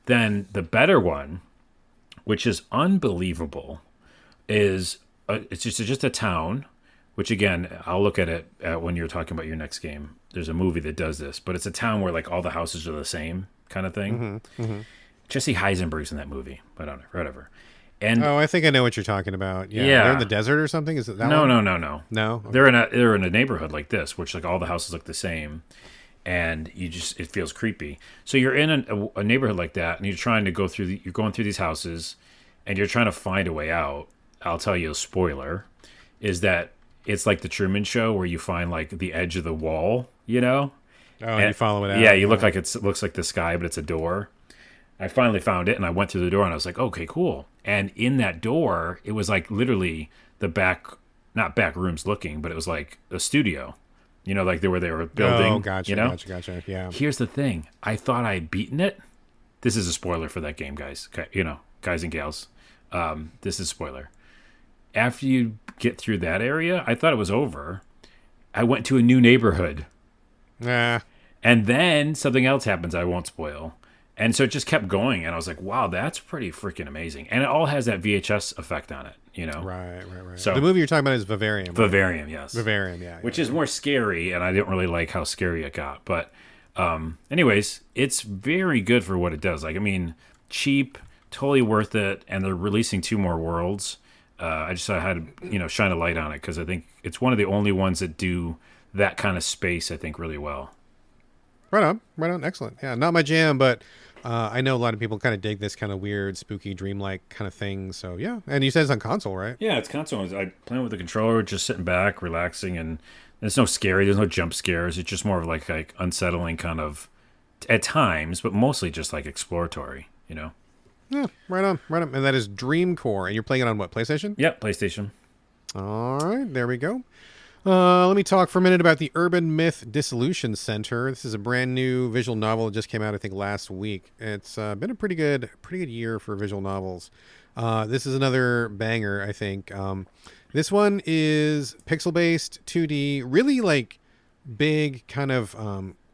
Then the better one, which is unbelievable, is it's just a town. Which again, I'll look at it when you're talking about your next game. There's a movie that does this, but it's a town where like all the houses are the same kind of thing. Jesse Heisenberg's in that movie, but whatever. And I think I know what you're talking about. Yeah, they're in the desert or something. Is it that no, one? No. Okay. They're in a neighborhood like this, which like all the houses look the same, and it feels creepy. So you're in a neighborhood like that, and you're trying to go through. You're going through these houses, and you're trying to find a way out. I'll tell you a spoiler: is that it's like the Truman Show where you find like the edge of the wall, you know? Oh, and you follow it out. Yeah, you look like it looks like the sky, but it's a door. I finally found it, and I went through the door, and I was like, okay, cool. And in that door, it was like literally the not back rooms looking, but it was like a studio. You know, like they were building. Oh, gotcha, you know? gotcha. Yeah. Here's the thing. I thought I had beaten it. This is a spoiler for that game, guys. Okay, you know, guys and gals. This is a spoiler. After you get through that area, I thought it was over. I went to a new neighborhood. Nah. And then something else happens I won't spoil. And so it just kept going. And I was like, wow, that's pretty freaking amazing. And it all has that VHS effect on it, you know? Right. So the movie you're talking about is Vivarium. Right? Vivarium, yes. Vivarium, yeah. Which is more scary, and I didn't really like how scary it got. But anyways, it's very good for what it does. Like, I mean, cheap, totally worth it. And they're releasing 2 more worlds. I just had to, shine a light on it because I think it's one of the only ones that do that kind of space, I think, really well. Right on. Excellent. Yeah, not my jam, but I know a lot of people kind of dig this kind of weird, spooky, dreamlike kind of thing. So, yeah. And you said it's on console, right? Yeah, it's console. I playing with the controller, just sitting back, relaxing, and there's no scary. There's no jump scares. It's just more of like unsettling kind of at times, but mostly just like exploratory, you know? Yeah, right on. And that is Dreamcore. And you're playing it on what, PlayStation? Yep, PlayStation. All right, there we go. Let me talk for a minute about the Urban Myth Dissolution Center. This is a brand new visual novel that just came out, I think, last week. It's been a pretty good year for visual novels. This is another banger, I think. This one is pixel-based, 2D, really like big kind of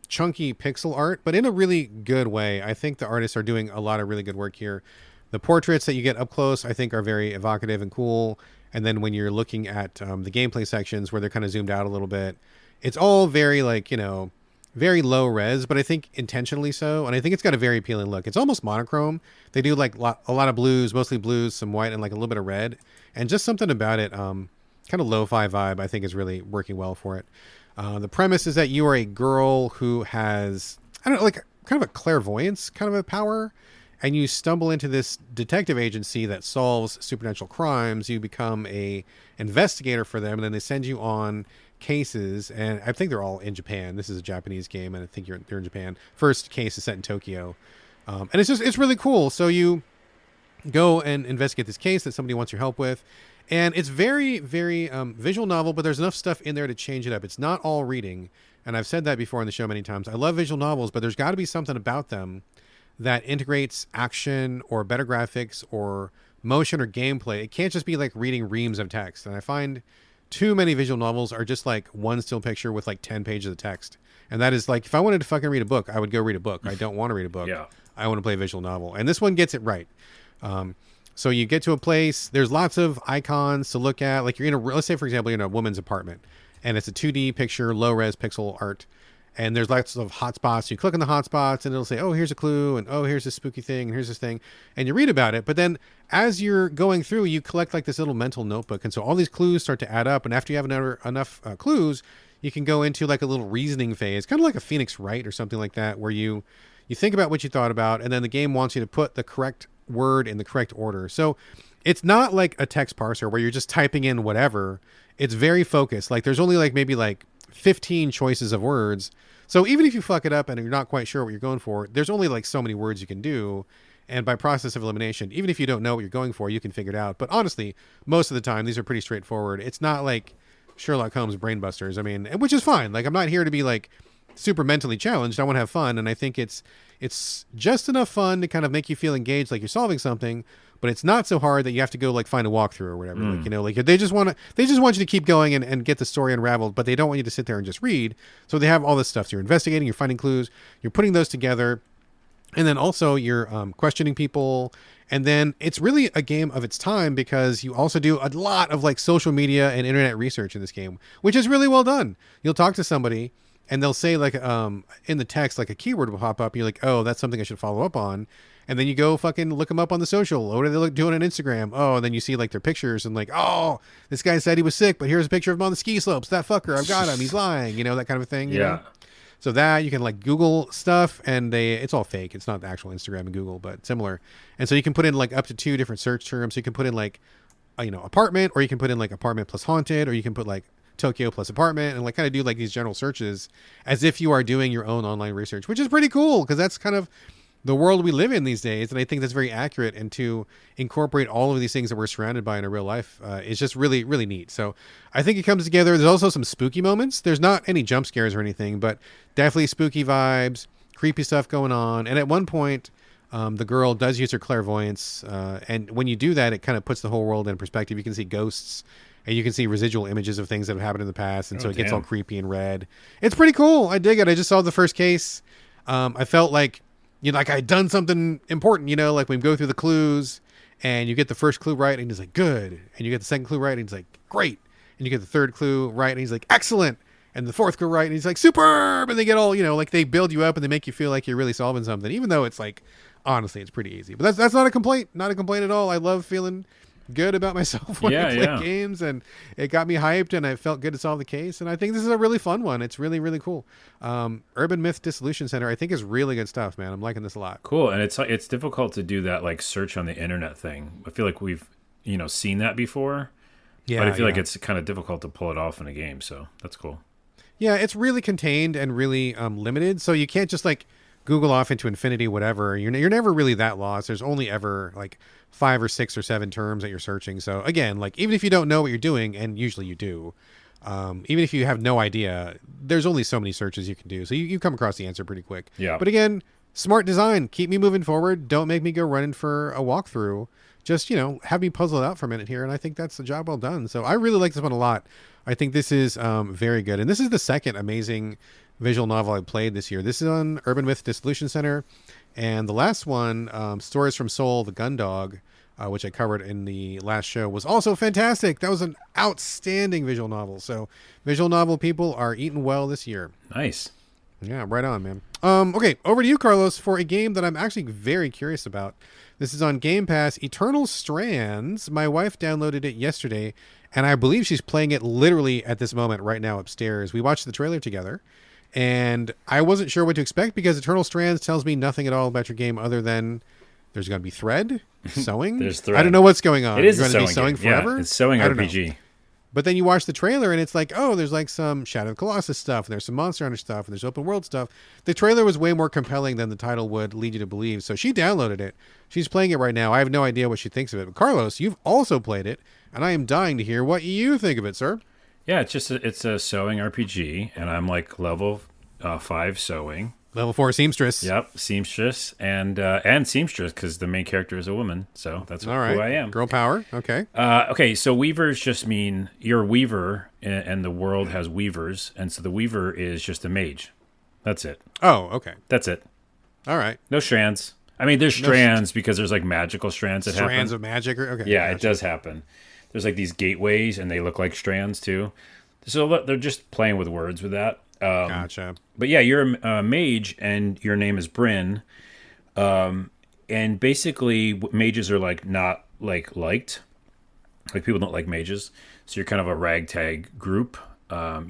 chunky pixel art, but in a really good way. I think the artists are doing a lot of really good work here. The portraits that you get up close, I think, are very evocative and cool. And then when you're looking at the gameplay sections where they're kind of zoomed out a little bit, it's all very like, very low res, but I think intentionally so. And I think it's got a very appealing look. It's almost monochrome. They do like a lot of blues, mostly blues, some white, and like a little bit of red. And just something about it, kind of lo-fi vibe, I think is really working well for it. The premise is that you are a girl who has, I don't know, like kind of a clairvoyance kind of a power, and you stumble into this detective agency that solves supernatural crimes. You become a investigator for them, and then they send you on cases, and I think they're all in Japan. This is a Japanese game, and I think they're in Japan. First case is set in Tokyo, and it's really cool. So you go and investigate this case that somebody wants your help with. And it's very, very visual novel, but there's enough stuff in there to change it up. It's not all reading. And I've said that before on the show many times. I love visual novels, but there's got to be something about them that integrates action or better graphics or motion or gameplay. It can't just be like reading reams of text. And I find too many visual novels are just like one still picture with like 10 pages of text. And that is like, if I wanted to fucking read a book, I would go read a book. I don't want to read a book. Yeah. I want to play a visual novel. And this one gets it right. So you get to a place, there's lots of icons to look at. Like let's say, for example, you're in a woman's apartment and it's a 2D picture, low res pixel art. And there's lots of hotspots. You click on the hotspots and it'll say, oh, here's a clue. And oh, here's this spooky thing. And here's this thing. And you read about it. But then as you're going through, you collect like this little mental notebook. And so all these clues start to add up. And after you have enough clues, you can go into like a little reasoning phase, kind of like a Phoenix Wright or something like that, where you think about what you thought about. And then the game wants you to put the correct word in the correct order. So it's not like a text parser where you're just typing in whatever. It's very focused. Like there's only like maybe like 15 choices of words. So even if you fuck it up and you're not quite sure what you're going for, there's only like so many words you can do. And by process of elimination, even if you don't know what you're going for, you can figure it out. But honestly, most of the time, these are pretty straightforward. It's not like Sherlock Holmes brainbusters. I mean, which is fine. Like, I'm not here to be like super mentally challenged. I want to have fun, and I think it's just enough fun to kind of make you feel engaged, like you're solving something. But it's not so hard that you have to go like find a walkthrough or whatever. Like, you know, like they just want you to keep going and get the story unraveled, but they don't want you to sit there and just read. So they have all this stuff. So you're investigating, you're finding clues, you're putting those together, and then also you're questioning people. And then it's really a game of its time because you also do a lot of like social media and internet research in this game, which is really well done. You'll talk to somebody and they'll say like in the text, like a keyword will pop up. You're like, oh, that's something I should follow up on. And then you go fucking look them up on the social. What are they doing on Instagram? Oh, and then you see like their pictures and like, oh, this guy said he was sick, but here's a picture of him on the ski slopes. That fucker, I've got him. He's lying. You know, that kind of thing. You know? So that you can like Google stuff and it's all fake. It's not the actual Instagram and Google, but similar. And so you can put in like up to 2 different search terms. So you can put in like, apartment, or you can put in like apartment plus haunted, or you can put like Tokyo plus apartment and like kind of do like these general searches as if you are doing your own online research, which is pretty cool because that's kind of the world we live in these days. And I think that's very accurate, and to incorporate all of these things that we're surrounded by in our real life is just really, really neat. So I think it comes together. There's also some spooky moments. There's not any jump scares or anything, but definitely spooky vibes, creepy stuff going on. And at one point, the girl does use her clairvoyance. And when you do that, it kind of puts the whole world in perspective. You can see ghosts and you can see residual images of things that have happened in the past. And so it gets all creepy and red. It's pretty cool. I dig it. I just saw the first case. I felt like, like I'd done something important, like we go through the clues and you get the first clue right and he's like, good. And you get the second clue right and he's like, great. And you get the third clue right and he's like, excellent. And the fourth clue right and he's like, superb. And they get all, like they build you up and they make you feel like you're really solving something, even though it's like, honestly, it's pretty easy. But that's not a complaint. Not a complaint at all. I love feeling good about myself when I play games, and it got me hyped and I felt good to solve the case. And I think this is a really fun one. It's really, really cool. Urban Myth Dissolution Center, I think, is really good stuff, man. I'm liking this a lot. Cool. And it's difficult to do that like search on the internet thing. I feel like we've seen that before, but I feel like it's kind of difficult to pull it off in a game. So that's cool. Yeah, it's really contained and really limited. So you can't just like Google off into infinity, whatever. You're never really that lost. There's only ever like 5 or 6 or 7 terms that you're searching. So again, like even if you don't know what you're doing, and usually you do, even if you have no idea, there's only so many searches you can do. So you come across the answer pretty quick. Yeah. But again, smart design. Keep me moving forward. Don't make me go running for a walkthrough. Just, have me puzzle it out for a minute here. And I think that's the job well done. So I really like this one a lot. I think this is very good. And this is the second amazing visual novel I played this year. This is on Urban Myth Dissolution Center. And the last one, Stories from Seoul, the Gun Dog, which I covered in the last show, was also fantastic. That was an outstanding visual novel. So visual novel people are eating well this year. Nice. Yeah, right on, man. Okay, over to you, Carlos, for a game that I'm actually very curious about. This is on Game Pass, Eternal Strands. My wife downloaded it yesterday, and I believe she's playing it literally at this moment right now upstairs. We watched the trailer together, and I wasn't sure what to expect because Eternal Strands tells me nothing at all about your game other than there's going to be thread, sewing. There's thread. I don't know what's going on. It is You're going to be sewing forever? Yeah, it's sewing RPG. But then you watch the trailer and it's like, oh, there's like some Shadow of the Colossus stuff, and there's some Monster Hunter stuff, and there's open world stuff. The trailer was way more compelling than the title would lead you to believe. So she downloaded it. She's playing it right now. I have no idea what she thinks of it. But Carlos, you've also played it, and I am dying to hear what you think of it, sir. Yeah, it's a sewing RPG, and I'm like level 5 sewing. Level 4 seamstress. Yep, seamstress and seamstress because the main character is a woman, so that's all right. Who I am. Girl power. Okay. Okay, so weavers just mean you're a weaver, and the world has weavers, and so the weaver is just a mage. That's it. Oh, okay. That's it. All right. No strands. I mean, there's strands because there's like magical strands that happen. Strands of magic. Okay. Yeah, gotcha. It does happen. There's like these gateways, and they look like strands too. So they're just playing with words with that. Gotcha. But yeah, you're a mage, and your name is Bryn. And basically, mages are like not liked. Like people don't like mages, so you're kind of a ragtag group. I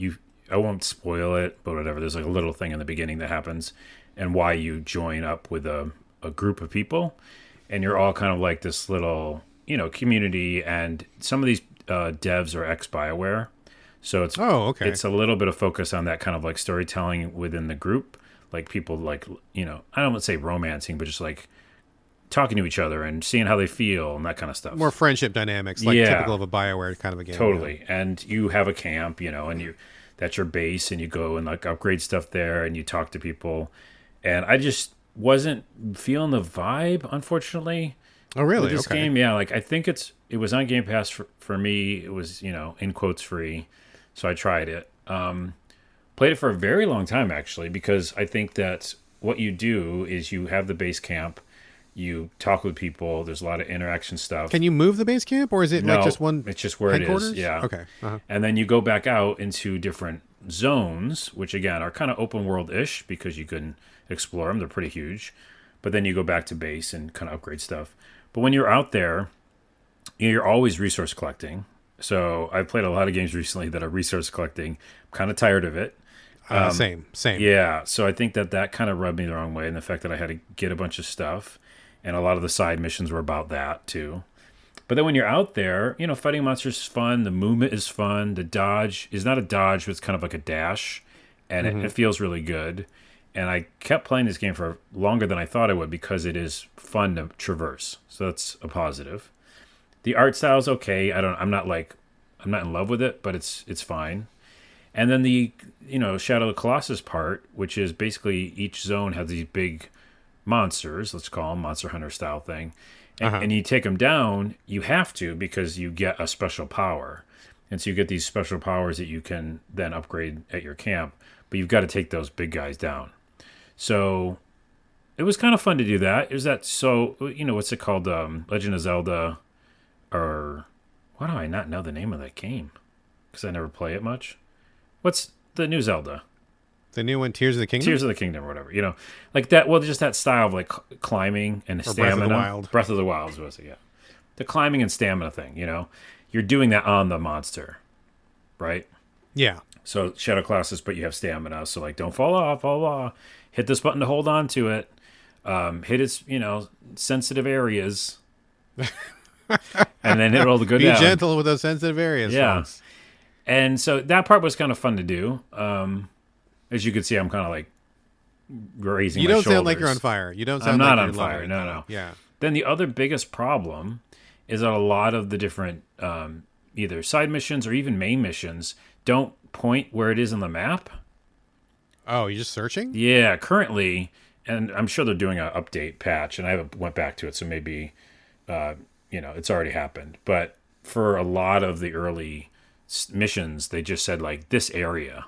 won't spoil it, but whatever. There's like a little thing in the beginning that happens, and why you join up with a group of people, and you're all kind of like this little community. And some of these devs are ex-BioWare. So it's It's a little bit of focus on that kind of like storytelling within the group, like people like I don't want to say romancing, but just like talking to each other and seeing how they feel and that kind of stuff. More friendship dynamics, like typical of a BioWare kind of a game. Totally. Yeah. And you have a camp, and that's your base, and you go and like upgrade stuff there, and you talk to people. And I just wasn't feeling the vibe, unfortunately. Oh, really? With this game, yeah. Like I think it was on Game Pass for me. It was, in quotes free, so I tried it. Played it for a very long time actually, because I think that what you do is you have the base camp, you talk with people. There's a lot of interaction stuff. Can you move the base camp, or is it like just one? It's just where it is. Yeah. Okay. And then you go back out into different zones, which again are kind of open world-ish because you can explore them. They're pretty huge. But then you go back to base and kind of upgrade stuff. But when you're out there, you're always resource collecting. So I've played a lot of games recently that are resource collecting. I'm kind of tired of it. Same. Yeah. So I think that kind of rubbed me the wrong way. And the fact that I had to get a bunch of stuff. And a lot of the side missions were about that too. But then when you're out there, fighting monsters is fun. The movement is fun. The dodge is not a dodge, but it's kind of like a dash. And it feels really good. And I kept playing this game for longer than I thought I would because it is fun to traverse. So that's a positive. The art style is okay. I'm not in love with it, but it's fine. And then the Shadow of the Colossus part, which is basically each zone has these big monsters, let's call them Monster Hunter style thing. And you take them down, you have to, because you get a special power. And so you get these special powers that you can then upgrade at your camp, but you've got to take those big guys down. So it was kind of fun to do that. What's it called? Legend of Zelda, or why do I not know the name of that game? Because I never play it much. What's the new Zelda? The new one, Tears of the Kingdom? Tears of the Kingdom or whatever. Like that, well, just that style of like climbing and stamina. Breath of the Wild. Breath of the Wild was it, yeah. The climbing and stamina thing, You're doing that on the monster, right? Yeah. So Shadow Colossus, but you have stamina. So like, don't fall off, hit this button to hold on to it. Hit its, sensitive areas. And then it'll go down. Be gentle with those sensitive areas. Yeah. Folks. And so that part was kind of fun to do. As you can see, I'm kind of like raising my shoulders. You don't sound like you're on fire. You don't sound I'm not like on you're fire. No. Yeah. Then the other biggest problem is that a lot of the different either side missions or even main missions don't point where it is on the map. Oh, you're just searching? Yeah, currently, and I'm sure they're doing an update patch, and I haven't went back to it, so maybe it's already happened. But for a lot of the early missions, they just said like this area,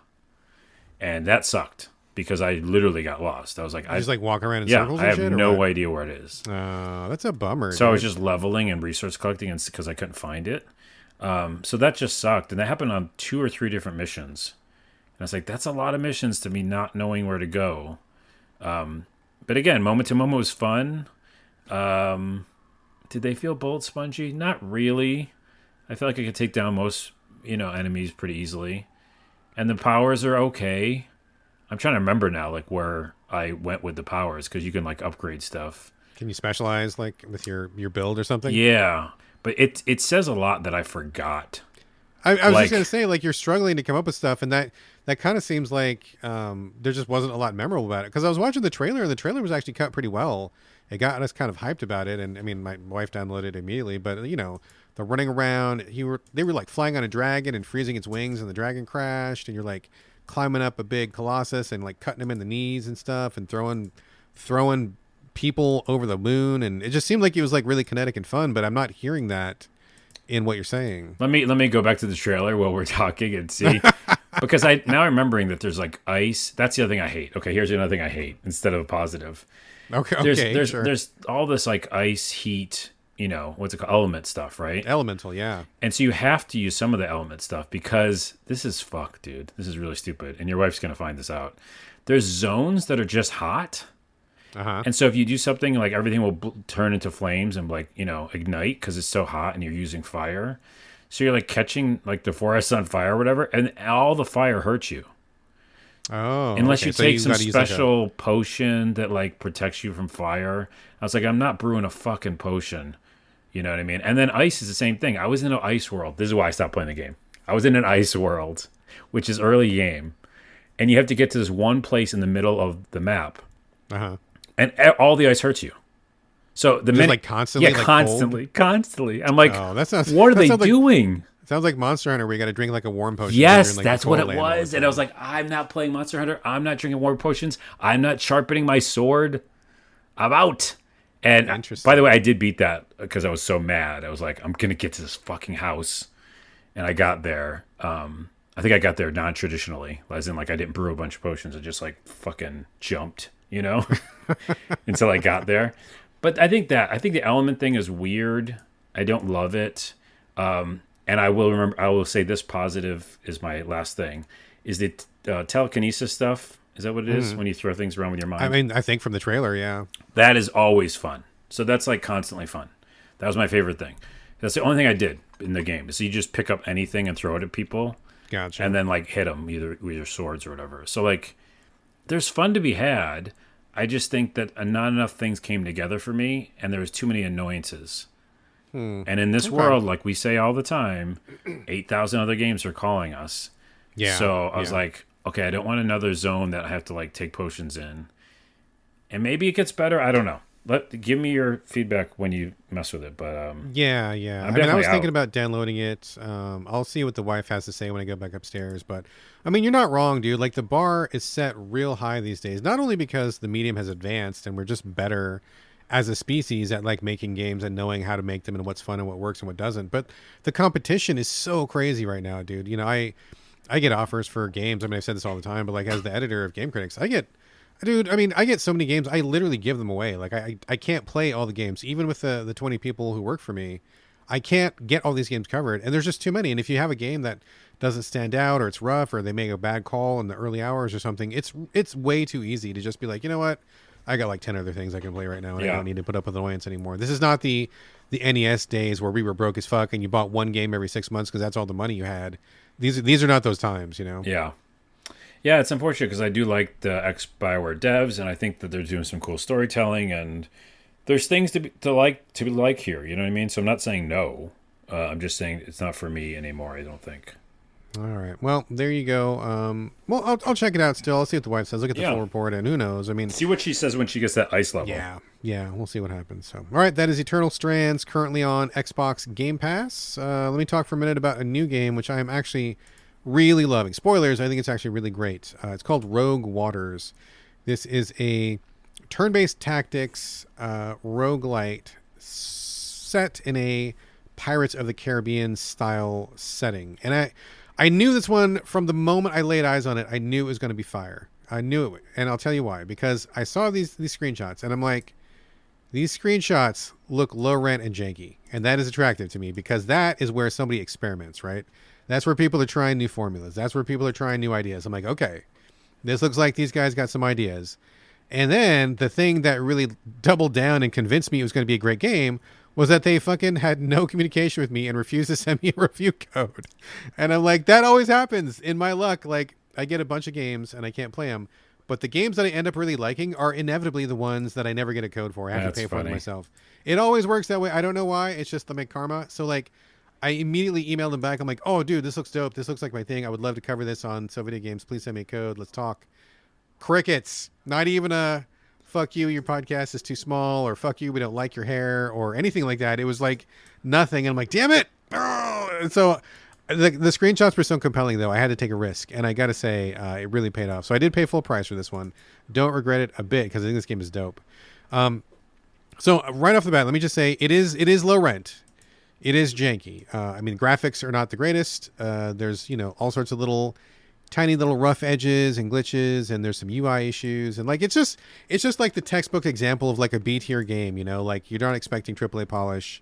and that sucked because I literally got lost. I was like, I just like walk around in circles. I and have shit, no idea where it is. That's a bummer. So dude. I was just leveling and resource collecting, and because I couldn't find it. So that just sucked, and that happened on 2 or 3 different missions. And I was like, that's a lot of missions to me not knowing where to go. But again, moment to moment was fun. Did they feel bullet spongy? Not really. I feel like I could take down most, enemies pretty easily. And the powers are okay. I'm trying to remember now, like, where I went with the powers, because you can, like, upgrade stuff. Can you specialize, like, with your build or something? Yeah. But it says a lot that I forgot. I was just going to say, like, you're struggling to come up with stuff, and that kind of seems like there just wasn't a lot memorable about it. Because I was watching the trailer, and the trailer was actually cut pretty well. It got us kind of hyped about it, and, I mean, my wife downloaded it immediately. But, the running around, they were, like, flying on a dragon and freezing its wings, and the dragon crashed, and you're, like, climbing up a big colossus and, like, cutting him in the knees and stuff and throwing people over the moon, and it just seemed like it was, like, really kinetic and fun, but I'm not hearing that in what you're saying. Let me go back to the trailer while we're talking and see, because now I'm remembering that there's like ice. That's the other thing I hate. Okay, here's another thing I hate instead of a positive. Okay, sure. There's all this like ice, heat, what's it called, element stuff, right? Elemental, yeah. And so you have to use some of the element stuff because this is fuck, dude. This is really stupid, and your wife's gonna find this out. There's zones that are just hot. And so if you do something, like everything will turn into flames and like, ignite because it's so hot and you're using fire. So you're like catching like the forest on fire or whatever, and all the fire hurts you. Oh, unless you take some special potion that like protects you from fire. I was like, I'm not brewing a fucking potion. You know what I mean? And then ice is the same thing. I was in an ice world. This is why I stopped playing the game. I was in an ice world, which is early game. And you have to get to this one place in the middle of the map. And all the ice hurts you. So the Just minute, like constantly, yeah, like constantly. I'm like, Oh, that sounds. what are That they sounds like doing? sounds like Monster Hunter, where you got to drink like a warm potion. 'Cause you're Yes, in, like, the that's what cold it land all the was. And I was time. like, I'm not playing Monster Hunter. I'm not drinking water potions. I'm not sharpening my sword. I'm out. And by the Interesting. way, I did beat that because I was so mad. I was like, I'm gonna get to this fucking house, and I got there. I think I got there non-traditionally, as in like I didn't brew a bunch of potions. I just like fucking jumped, until I got there. But I think the element thing is weird. I don't love it. And I will remember. I will say this positive is my last thing. Is the telekinesis stuff? Is that what it is when you throw things around with your I mind? mean, I think from the trailer, yeah. That is always fun. So that's like constantly fun. That was my favorite thing. That's the only thing I did in the game. Is you just pick up anything and throw it at people, Gotcha. and then like hit them either with your swords or whatever. So like, there's fun to be had. I just think that not enough things came together for me, and there was too many annoyances. And in this world, like we say all the time, 8,000 other games are calling us. Yeah. So I was yeah. like, okay, I don't want another zone that I have to like take potions in. And maybe it gets better. I don't know. Give me your feedback when you mess with it. But Yeah. I'm I mean, I definitely was thinking out. about downloading it. I'll see what the wife has to say when I go back upstairs. But I mean, you're not wrong, dude. Like the bar is set real high these days. Not only because the medium has advanced and we're just better as a species at like making games and knowing how to make them and what's fun and what works and what doesn't, but the competition is so crazy right now, dude. I get offers for games. I mean, I've said this all the time, but like as the editor of Game Critics, I get so many games. I literally give them away. Like I can't play all the games, even with the 20 people who work for me. I can't get all these games covered, and there's just too many. And if you have a game that doesn't stand out, or it's rough, or they make a bad call in the early hours or something, it's way too easy to just be like, you know what, I got like 10 other things I can play right now, and I Yeah. don't need to put up with annoyance anymore. This is not the NES days where we were broke as fuck and you bought one game every 6 months because that's all the money you had. These are not those times. Yeah. Yeah, it's unfortunate because I do like the ex-Bioware devs, and I think that they're doing some cool storytelling, and there's things to like here. You know what I mean? So I'm not saying no. I'm just saying it's not for me anymore. I don't think. All right. Well, there you go. Well, I'll check it out still. I'll see what the wife says. Look at the Yeah. full report, and who knows? I mean, See what she says when she gets that ice level. yeah, we'll see what happens. So, all right, that is Eternal Strands, currently on Xbox Game Pass. Let me talk for a minute about a new game, which I am actually really loving. Spoilers, I think it's actually really great. It's called Rogue Waters. This is a turn-based tactics roguelite set in a Pirates of the Caribbean style setting. And I knew this one from the moment I laid eyes on it. I knew it was going to be fire. I knew it would. And I'll tell you why. Because I saw these screenshots and I'm like, these screenshots look low rent and janky. And that is attractive to me because that is where somebody experiments, right? That's where people are trying new formulas. That's where people are trying new ideas. I'm like, okay, this looks like these guys got some ideas. And then the thing that really doubled down and convinced me it was going to be a great game was that they fucking had no communication with me and refused to send me a review code. And I'm like, that always happens in my luck. Like, I get a bunch of games and I can't play them. But the games that I end up really liking are inevitably the ones that I never get a code for. I have That's to pay for funny. it myself. It always works that way. I don't know why. It's just the karma. So, like, I immediately emailed them back. I'm like, oh, dude, this looks dope. This looks like my thing. I would love to cover this on So Video Games. Please send me a code. Let's talk. Crickets. Not even a fuck you, your podcast is too small, or fuck you, we don't like your hair, or anything like that. It was like nothing. And I'm like, damn it. And so the screenshots were so compelling, though. I had to take a risk. And I got to say, it really paid off. So I did pay full price for this one. Don't regret it a bit because I think this game is dope. So right off the bat, let me just say it is low rent. It is janky. I mean, graphics are not the greatest. There's, all sorts of tiny little rough edges and glitches, and there's some UI issues, and like it's just like the textbook example of like a B tier game, like you're not expecting AAA polish,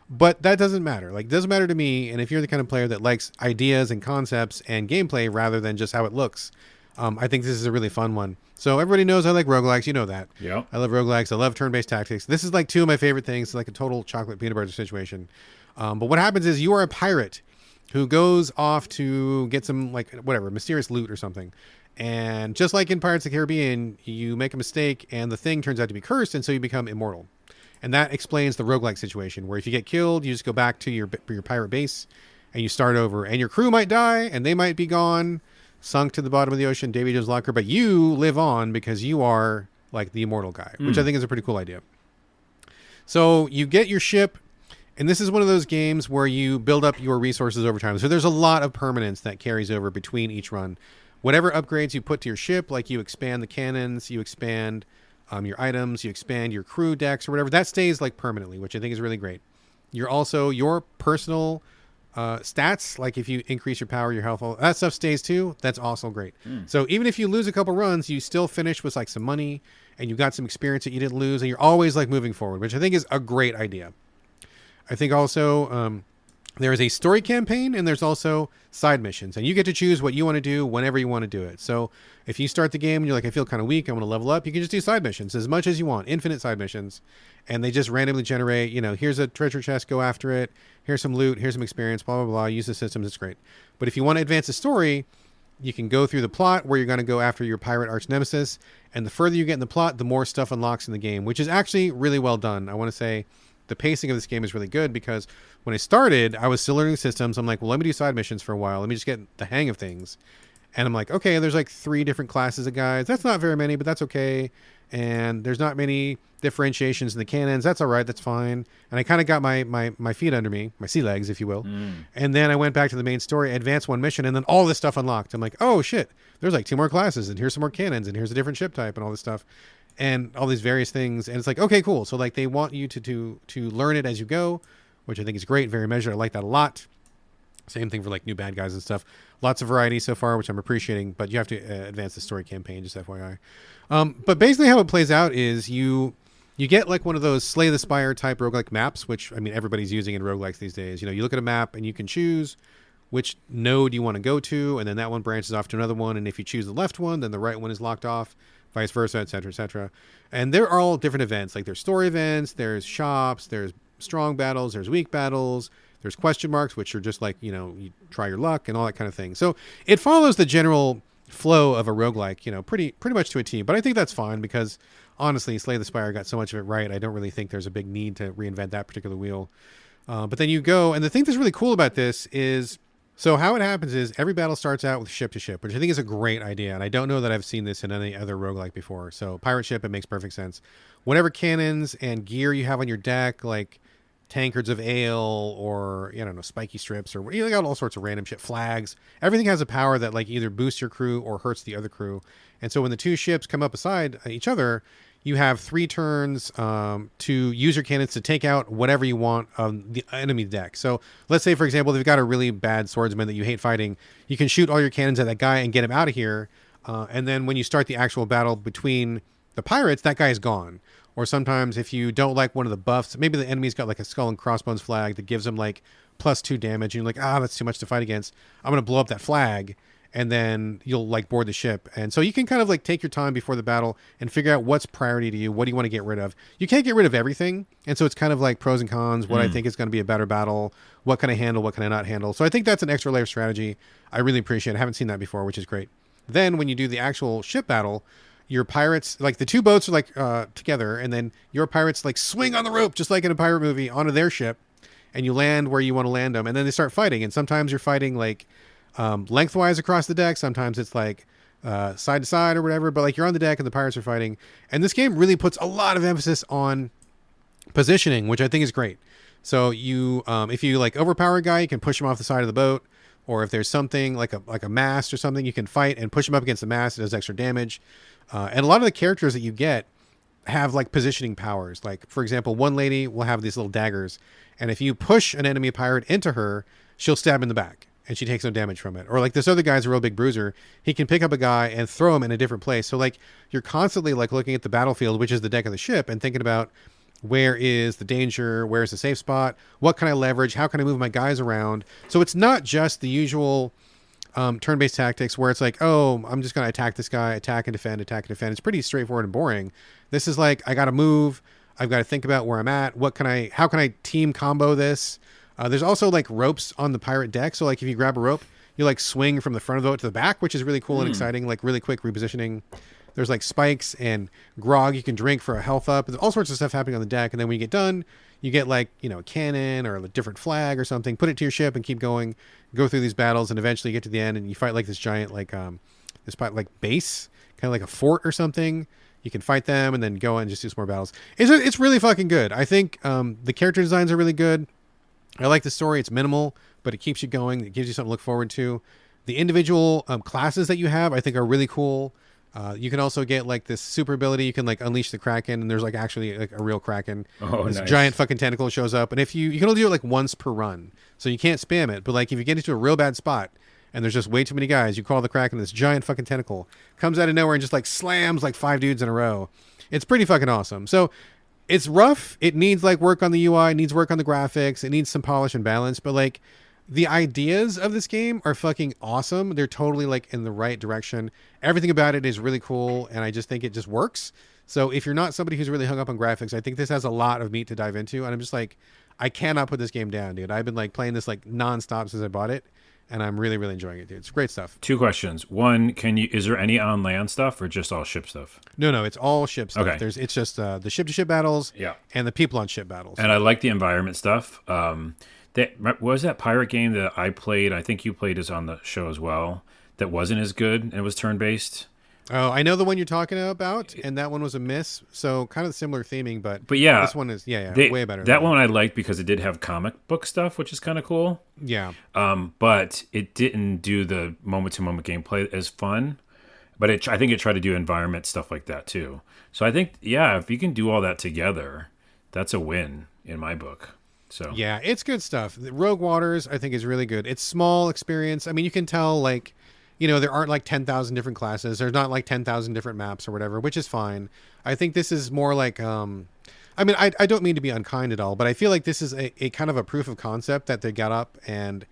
but that doesn't matter. Like, it doesn't matter to me. And if you're the kind of player that likes ideas and concepts and gameplay rather than just how it looks, I think this is a really fun one. So everybody knows I like roguelikes. You know that. Yeah. I love roguelikes. I love turn-based tactics. This is like two of my favorite things. It's like a total chocolate peanut butter situation. But what happens is you are a pirate who goes off to get some, like, whatever, mysterious loot or something. And just like in Pirates of the Caribbean, you make a mistake and the thing turns out to be cursed, and so you become immortal. And that explains the roguelike situation, where if you get killed, you just go back to your pirate base and you start over. And your crew might die and they might be gone, sunk to the bottom of the ocean, Davy Jones' locker, but you live on because you are like the immortal guy, which I think is a pretty cool idea. So you get your ship, and this is one of those games where you build up your resources over time. So there's a lot of permanence that carries over between each run. Whatever upgrades you put to your ship, like you expand the cannons, you expand your items, you expand your crew decks or whatever, that stays like permanently, which I think is really great. You're also, your personal stats, like if you increase your power, your health, all that stuff stays too. That's also great. So even if you lose a couple runs, you still finish with like some money and you got some experience that you didn't lose, and you're always like moving forward, which I think is a great idea. I think also there is a story campaign and there's also side missions, and you get to choose what you want to do whenever you want to do it. So if you start the game and you're like, I feel kind of weak, I want to level up, you can just do side missions as much as you want, infinite side missions, and they just randomly generate, here's a treasure chest, go after it, here's some loot, here's some experience, blah, blah, blah, use the systems, it's great. But if you want to advance the story, you can go through the plot where you're going to go after your pirate arch nemesis, and the further you get in the plot, the more stuff unlocks in the game, which is actually really well done. I want to say the pacing of this game is really good, because when I started, I was still learning systems. I'm like, well, let me do side missions for a while. Let me just get the hang of things. And I'm like, okay, there's like 3 different classes of guys. That's not very many, but that's okay. And there's not many differentiations in the cannons. That's all right. That's fine. And I kind of got my feet under me, my sea legs, if you will. And then I went back to the main story, advanced one mission, and then all this stuff unlocked. I'm like, oh shit, there's like 2 more classes, and here's some more cannons, and here's a different ship type, and all this stuff, and all these various things. And it's like, okay, cool. So like they want you to learn it as you go, which I think is great. Very measured. I like that a lot. Same thing for like new bad guys and stuff. Lots of variety so far, which I'm appreciating, but you have to advance the story campaign, just FYI. But basically how it plays out is you get like one of those Slay the Spire type roguelike maps, which I mean everybody's using in roguelikes these days. You look at a map and you can choose which node you want to go to, and then that one branches off to another one, and if you choose the left one, then the right one is locked off, vice versa, etc., etc. And they're all different events. Like there's story events, there's shops, there's strong battles, there's weak battles, there's question marks, which are just like, you try your luck and all that kind of thing. So it follows the general flow of a roguelike, pretty much to a T. But I think that's fine, because honestly, Slay the Spire got so much of it right. I don't really think there's a big need to reinvent that particular wheel. But then you go, and the thing that's really cool about this is, so how it happens is every battle starts out with ship to ship, which I think is a great idea. And I don't know that I've seen this in any other roguelike before. So pirate ship, it makes perfect sense. Whatever cannons and gear you have on your deck, like tankards of ale or, spiky strips, or you got all sorts of random shit, flags. Everything has a power that like either boosts your crew or hurts the other crew. And so when the 2 ships come up beside each other, you have 3 turns to use your cannons to take out whatever you want on the enemy deck. So let's say, for example, they've got a really bad swordsman that you hate fighting. You can shoot all your cannons at that guy and get him out of here. And then when you start the actual battle between the pirates, that guy is gone. Or sometimes if you don't like one of the buffs, maybe the enemy's got like a skull and crossbones flag that gives them like +2 damage. And you're like, that's too much to fight against. I'm going to blow up that flag. And then you'll like board the ship. And so you can kind of like take your time before the battle and figure out what's priority to you. What do you want to get rid of? You can't get rid of everything. And so it's kind of like pros and cons. What I think is going to be a better battle. What can I handle? What can I not handle? So I think that's an extra layer of strategy. I really appreciate it. I haven't seen that before, which is great. Then when you do the actual ship battle, your pirates, like the 2 boats are like together, and then your pirates like swing on the rope, just like in a pirate movie, onto their ship, and you land where you want to land them. And then they start fighting. And sometimes you're fighting like lengthwise across the deck. Sometimes it's like side to side or whatever, but like you're on the deck and the pirates are fighting. And this game really puts a lot of emphasis on positioning, which I think is great. So you, if you like overpower a guy, you can push him off the side of the boat. Or if there's something like a mast or something, you can fight and push him up against the mast. It does extra damage. And a lot of the characters that you get have like positioning powers. Like, for example, one lady will have these little daggers. And if you push an enemy pirate into her, she'll stab in the back. And she takes no damage from it. Or like this other guy's a real big bruiser. He can pick up a guy and throw him in a different place. So like you're constantly like looking at the battlefield, which is the deck of the ship, and thinking about where is the danger, where's the safe spot, what can I leverage, how can I move my guys around. So it's not just the usual turn-based tactics where it's like, oh, I'm just going to attack this guy, attack and defend, attack and defend. It's pretty straightforward and boring. This is like, I got to move. I've got to think about where I'm at. How can I team combo this? There's also like ropes on the pirate deck. So like if you grab a rope, you like swing from the front of the boat to the back, which is really cool and exciting, like really quick repositioning. There's like spikes and grog you can drink for a health up. There's all sorts of stuff happening on the deck. And then when you get done, you get like, a cannon or a different flag or something, put it to your ship and keep going, go through these battles, and eventually get to the end and you fight like this giant, like, this like base, kind of like a fort or something. You can fight them and then go and just do some more battles. It's really fucking good. I think the character designs are really good. I like the story. It's minimal, but it keeps you going. It gives you something to look forward to. The individual classes that you have, I think, are really cool. You can also get like this super ability. You can like unleash the Kraken, and there's like actually like a real Kraken. Oh, this nice. giant fucking tentacle shows up, and if you can only do it like once per run, so you can't spam it. But like if you get into a real bad spot and there's just way too many guys, you call the Kraken. This giant fucking tentacle comes out of nowhere and just like slams like 5 dudes in a row. It's pretty fucking awesome. So it's rough. It needs like work on the UI. It needs work on the graphics. It needs some polish and balance. But like the ideas of this game are fucking awesome. They're totally like in the right direction. Everything about it is really cool, and I just think it just works. So if you're not somebody who's really hung up on graphics, I think this has a lot of meat to dive into. And I'm just like, I cannot put this game down, dude. I've been like playing this like nonstop since I bought it, and I'm really, really enjoying it, dude. It's great stuff. 2 questions. One, is there any on land stuff or just all ship stuff? No, it's all ship stuff. Okay. It's just the ship to ship battles, Yeah. and the people on ship battles. And I like the environment stuff. What was that pirate game that I played? I think you played is on the show as well. That wasn't as good and it was turn based. Oh, I know the one you're talking about, and that one was a miss. So kind of similar theming, but yeah, this one is way better. That one I liked because it did have comic book stuff, which is kind of cool. Yeah. But it didn't do the moment to moment gameplay as fun. But I think it tried to do environment stuff like that too. So I think if you can do all that together, that's a win in my book. So yeah, it's good stuff. The Rogue Waters, I think, is really good. It's small experience. I mean, you can tell like, there aren't like 10,000 different classes. There's not like 10,000 different maps or whatever, which is fine. I think this is more like, I mean, I don't mean to be unkind at all, but I feel like this is a kind of a proof of concept that they got up and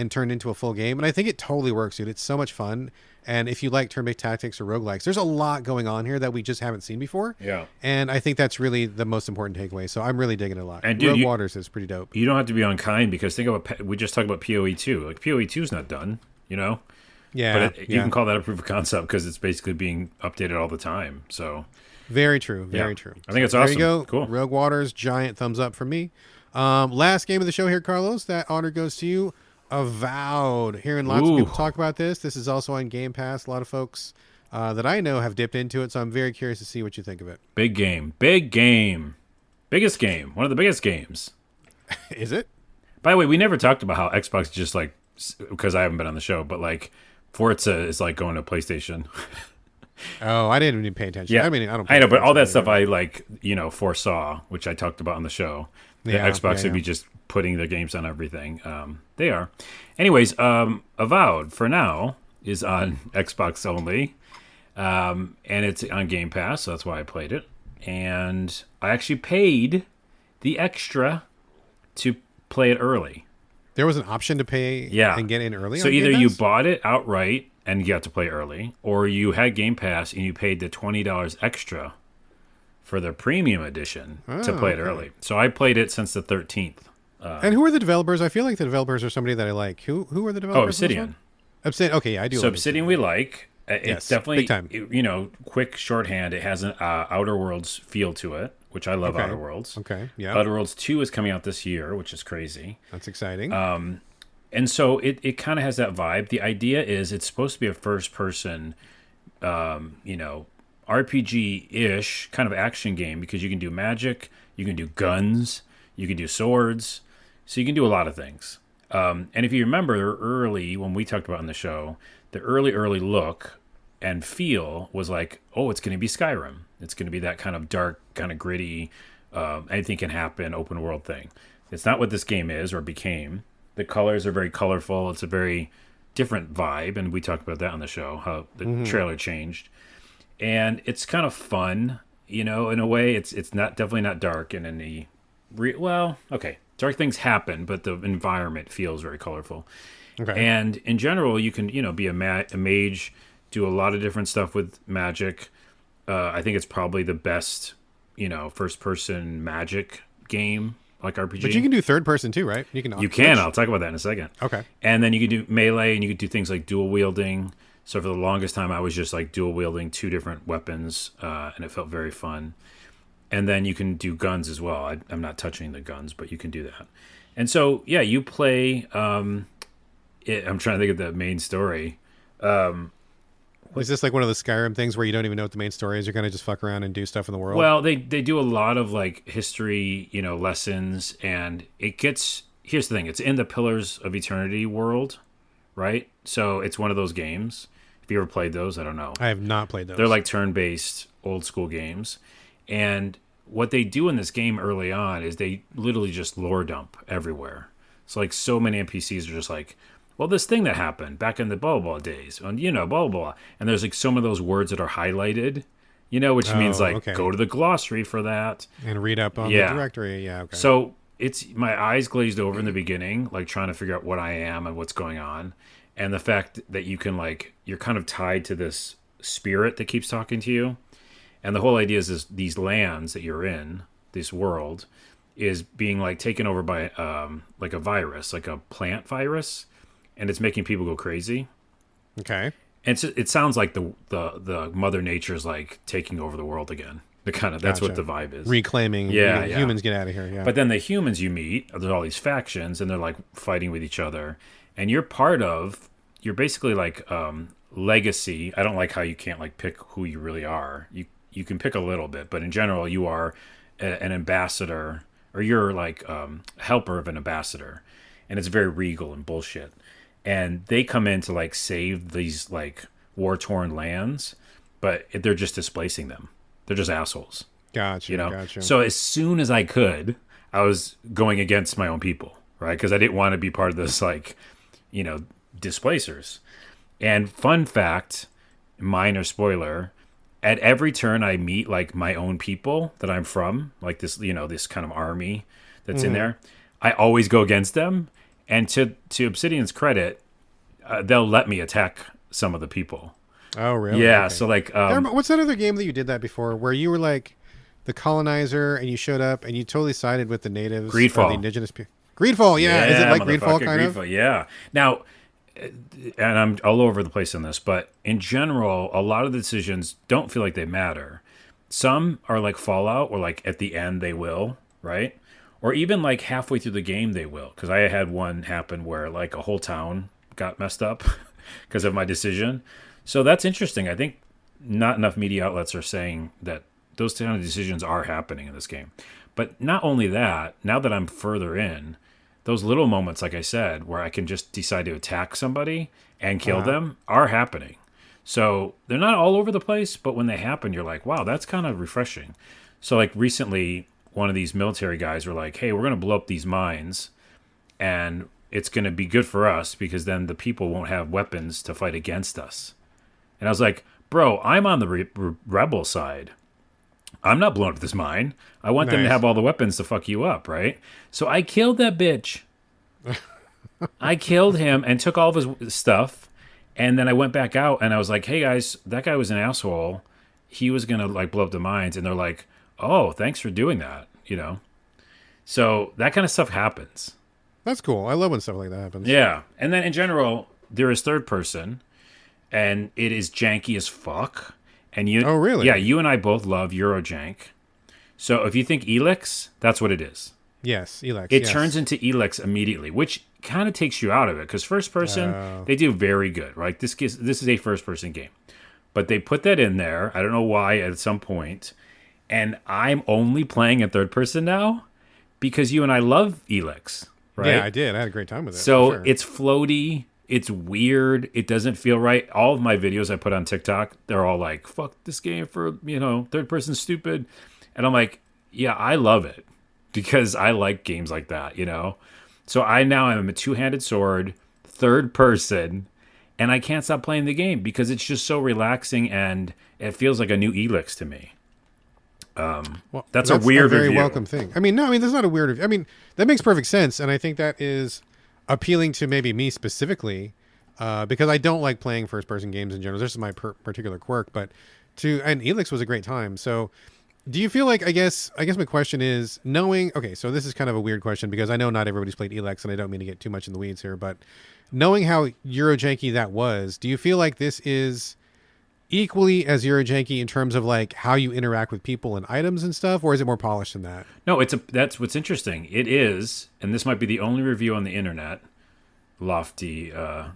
turned into a full game. And I think it totally works, dude. It's so much fun. And if you like turn-based tactics or roguelikes, there's a lot going on here that we just haven't seen before. Yeah. And I think that's really the most important takeaway. So I'm really digging it a lot. And dude, Rogue Waters is pretty dope. You don't have to be unkind because think about, we just talked about PoE 2. Like PoE 2 is not done, Yeah. But you can call that a proof of concept because it's basically being updated all the time. So very true. Very true. I think it's awesome. There you go. Cool. Rogue Waters, giant thumbs up from me. Last game of the show here, Carlos. That honor goes to you. Avowed. Hearing lots of people talk about this. This is also on Game Pass. A lot of folks that I know have dipped into it, so I'm very curious to see what you think of it. Big game. Big game. Biggest game. One of the biggest games. Is it? By the way, we never talked about how Xbox just like, because I haven't been on the show, but like Forza is like going to PlayStation. Oh, I didn't even pay attention. Yeah. I mean, I know, but all that stuff I like, foresaw, which I talked about on the show. The Xbox would be just putting their games on everything. They are. Anyways, Avowed for now is on Xbox only. And it's on Game Pass, so that's why I played it. And I actually paid the extra to play it early. There was an option to pay and get in early. So either you bought it outright and you got to play early, or you had Game Pass and you paid the $20 extra for the premium edition to play it early. So I played it since the 13th. And who are the developers? I feel like the developers are somebody that I like. Who are the developers? Oh, Obsidian. Obsidian. Okay, yeah, I do. So Obsidian we like. It's definitely, big time. Quick shorthand. It has an Outer Worlds feel to it, which I love. Outer Worlds. Okay, yeah. Outer Worlds 2 is coming out this year, which is crazy. That's exciting. And so it kind of has that vibe. The idea is it's supposed to be a first-person, RPG-ish kind of action game because you can do magic, you can do guns, you can do swords, so you can do a lot of things. And if you remember early, when we talked about on the show, the early look and feel was like, oh, it's going to be Skyrim. It's going to be that kind of dark, kind of gritty, anything can happen, open world thing. It's not what this game is or became. The colors are very colorful. It's a very different vibe, and we talked about that on the show, how the trailer changed. And it's kind of fun, in a way. It's not definitely not dark in any dark things happen, but the environment feels very colorful. Okay. And in general, you can be a mage, do a lot of different stuff with magic. I think it's probably the best first person magic game, like RPG. But you can do third person too, right? You can. I'll talk about that in a second. Okay. And then you can do melee, and you can do things like dual wielding. So for the longest time, I was just like dual wielding 2 different weapons, and it felt very fun. And then you can do guns as well. I'm not touching the guns, but you can do that. And so, yeah, you play... I'm trying to think of the main story. Is this like one of the Skyrim things where you don't even know what the main story is? You're gonna just fuck around and do stuff in the world? Well, they do a lot of like history, lessons, and it gets. Here's the thing: it's in the Pillars of Eternity world, right? So it's one of those games. Have you ever played those? I don't know. I have not played those. They're like turn-based, old school games, and what they do in this game early on is they literally just lore dump everywhere. So like so many NPCs are just like, well, this thing that happened back in the blah blah days, and blah blah blah, and there's like some of those words that are highlighted, which means like okay. Go to the glossary for that and read up on the directory. Yeah, okay. So it's my eyes glazed over in the beginning, like trying to figure out what I am and what's going on, and the fact that you can like you're kind of tied to this spirit that keeps talking to you. And the whole idea is this, these lands that you're in, this world, is being like taken over by like a virus, like a plant virus, and it's making people go crazy. Okay. And it sounds like the Mother Nature's like taking over the world again. That's what the vibe is. Reclaiming. Yeah. Humans get out of here. Yeah. But then the humans you meet, there's all these factions, and they're like fighting with each other, and you're basically like legacy. I don't like how you can't like pick who you really are. You can pick a little bit, but in general, you are an ambassador, or you're like helper of an ambassador, and it's very regal and bullshit. And they come in to like save these like war-torn lands, but they're just displacing them. They're just assholes. Gotcha. Gotcha. So as soon as I could, I was going against my own people, right? Because I didn't want to be part of this like, displacers. And fun fact, minor spoiler. At every turn I meet like my own people that I'm from, like this, this kind of army that's in there. I always go against them, and to Obsidian's credit, they'll let me attack some of the people. Oh, really? Yeah. Okay. So like, what's that other game that you did that before, where you were like the colonizer and you showed up and you totally sided with the natives, Greedfall, or the indigenous people? Greedfall, yeah. Is it like Greedfall kind of? Yeah. Now. And I'm all over the place on this, but in general, a lot of the decisions don't feel like they matter. Some are like Fallout, or like at the end they will, right? Or even like halfway through the game they will. Because I had one happen where like a whole town got messed up because of my decision. So that's interesting. I think not enough media outlets are saying that those kind of decisions are happening in this game. But not only that, now that I'm further in, those little moments, like I said, where I can just decide to attack somebody and kill them are happening. So they're not all over the place, but when they happen, you're like, wow, that's kind of refreshing. So like recently, one of these military guys were like, hey, we're going to blow up these mines, and it's going to be good for us because then the people won't have weapons to fight against us. And I was like, bro, I'm on the rebel side. I'm not blowing up this mine. I want them to have all the weapons to fuck you up, right? So I killed that bitch. I killed him and took all of his stuff. And then I went back out and I was like, hey guys, that guy was an asshole. He was going to like blow up the mines. And they're like, oh, thanks for doing that, So that kind of stuff happens. That's cool. I love when stuff like that happens. Yeah. And then in general, there is third person, and it is janky as fuck. And oh, really? Yeah, you and I both love Eurojank. So if you think Elix, that's what it is. Yes, Elix. It turns into Elix immediately, which kind of takes you out of it, because first person, they do very good, right? This is a first person game. But they put that in there. I don't know why at some point. And I'm only playing in third person now because you and I love Elix, right? Yeah, I did. I had a great time with it. So sure. It's floaty. It's weird. It doesn't feel right. All of my videos I put on TikTok, they're all like, fuck this game for, third person stupid. And I'm like, yeah, I love it because I like games like that, So I now am a two-handed sword, third person, and I can't stop playing the game because it's just so relaxing and it feels like a new Elix to me. Well, that's a weird very review. Welcome thing. I mean, that's not a weird review. I mean, that makes perfect sense. And I think that is appealing to maybe me specifically, because I don't like playing first person games in general. This is my particular quirk, and Elix was a great time. So do you feel like, I guess my question is, okay, so this is kind of a weird question because I know not everybody's played Elix and I don't mean to get too much in the weeds here, but knowing how Eurojanky that was, do you feel like this is equally as Eurojanky in terms of like how you interact with people and items and stuff, or is it more polished than that? No, that's what's interesting. It is, and this might be the only review on the internet, lofty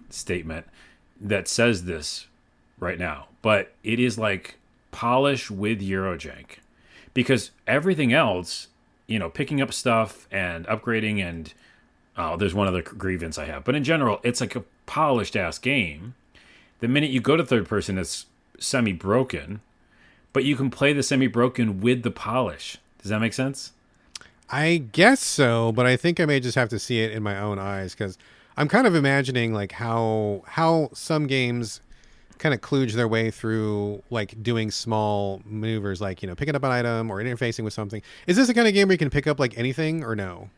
statement, that says this. right now, but it is like polish with Eurojank, because everything else, picking up stuff and upgrading and there's one other grievance I have, but in general, it's like a polished ass game. The minute you go to third person, it's semi broken, but you can play the semi broken with the polish. Does that make sense? I guess so, but I think I may just have to see it in my own eyes, because I'm kind of imagining like how some games kind of kludge their way through like doing small maneuvers, like picking up an item or interfacing with something. Is this the kind of game where you can pick up like anything, or no?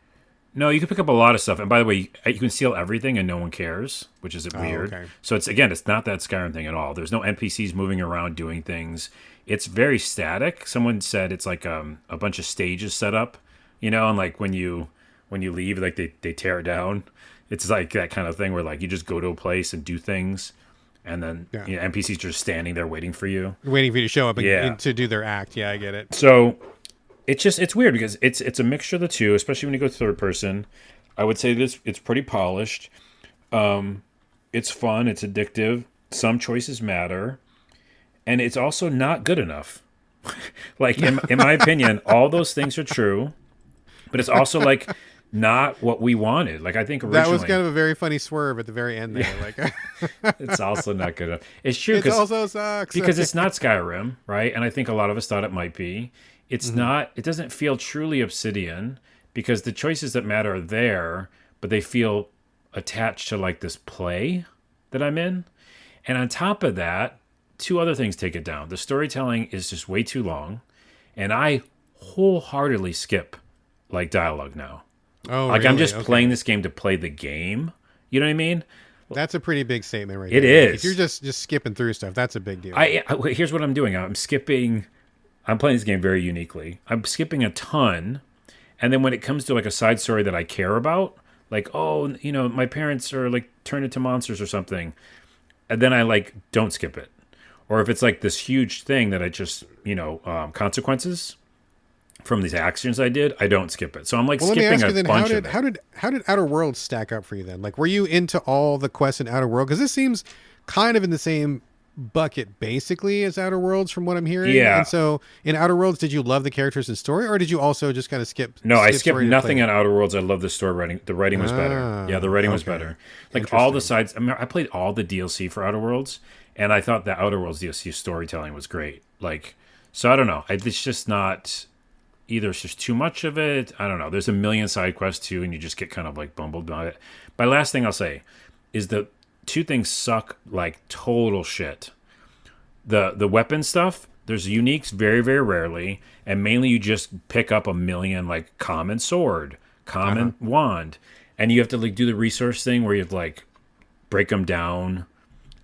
No, you can pick up a lot of stuff, and by the way, you can steal everything, and no one cares, which is weird. Okay. So it's not that Skyrim thing at all. There's no NPCs moving around doing things. It's very static. Someone said it's like a bunch of stages set up, and like when you leave, like they tear it down. It's like that kind of thing where like you just go to a place and do things, and then NPCs are just standing there waiting for you To show up and to do their act. Yeah, I get it. So it's weird because it's a mixture of the two, especially when you go third person. I would say it's pretty polished. It's fun. It's addictive. Some choices matter, and it's also not good enough. Like in my opinion, all those things are true, but it's also like not what we wanted. Like I think originally that was kind of a very funny swerve at the very end there. Yeah. Like it's also not good enough. It's true. It also sucks because it's not Skyrim, right? And I think a lot of us thought it might be. It's not. It doesn't feel truly Obsidian because the choices that matter are there, but they feel attached to like this play that I'm in. And on top of that, two other things take it down. The storytelling is just way too long, and I wholeheartedly skip like dialogue now. Oh, like really? I'm just playing this game to play the game. You know what I mean? That's a pretty big statement right there. It is. If you're just skipping through stuff, that's a big deal. Here's what I'm doing. I'm playing this game very uniquely. I'm skipping a ton, and then when it comes to like a side story that I care about, like my parents are like turned into monsters or something, and then I like don't skip it. Or if it's like this huge thing that I just consequences from these actions I did, I don't skip it. So I'm like skipping a bunch of it. How did Outer Worlds stack up for you then? Like, were you into all the quests in Outer World? Because this seems kind of in the same bucket basically as Outer Worlds from what I'm hearing. Yeah. And so in Outer Worlds, did you love the characters and story, or did you also just kind of skip? No, I skipped nothing on Outer Worlds. I love the story writing. The writing was better. Yeah, the writing was better. Like all the sides. I mean, I played all the DLC for Outer Worlds, and I thought the Outer Worlds DLC storytelling was great. Like, so I don't know. It's just not. Either it's just too much of it. I don't know. There's a million side quests too, and you just get kind of like bumbled by it. My last thing I'll say is that two things suck like total shit. The weapon stuff, there's uniques very, very rarely, and mainly you just pick up a million like common sword, common wand, and you have to like do the resource thing where you have to like break them down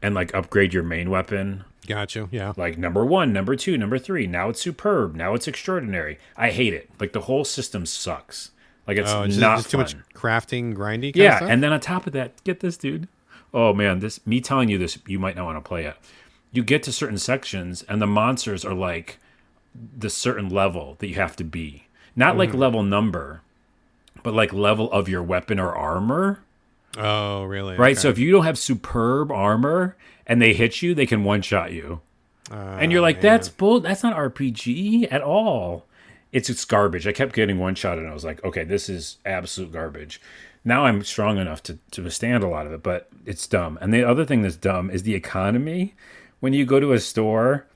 and like upgrade your main weapon. Gotcha. Yeah. Like number 1, number 2, number 3. Now it's superb. Now it's extraordinary. I hate it. Like the whole system sucks. Like it's not just too much crafting, grindy. Kind yeah, of stuff? And then on top of that, get this, dude. Oh man, me telling you this, you might not want to play it. You get to certain sections, and the monsters are like the certain level that you have to be. Not like level number, but like level of your weapon or armor. Oh, really? Right. Okay. So if you don't have superb armor and they hit you, they can one-shot you. And you're like, that's not RPG at all. It's garbage. I kept getting one-shot, and I was like, okay, this is absolute garbage. Now I'm strong enough to withstand a lot of it, but it's dumb. And the other thing that's dumb is the economy. When you go to a store,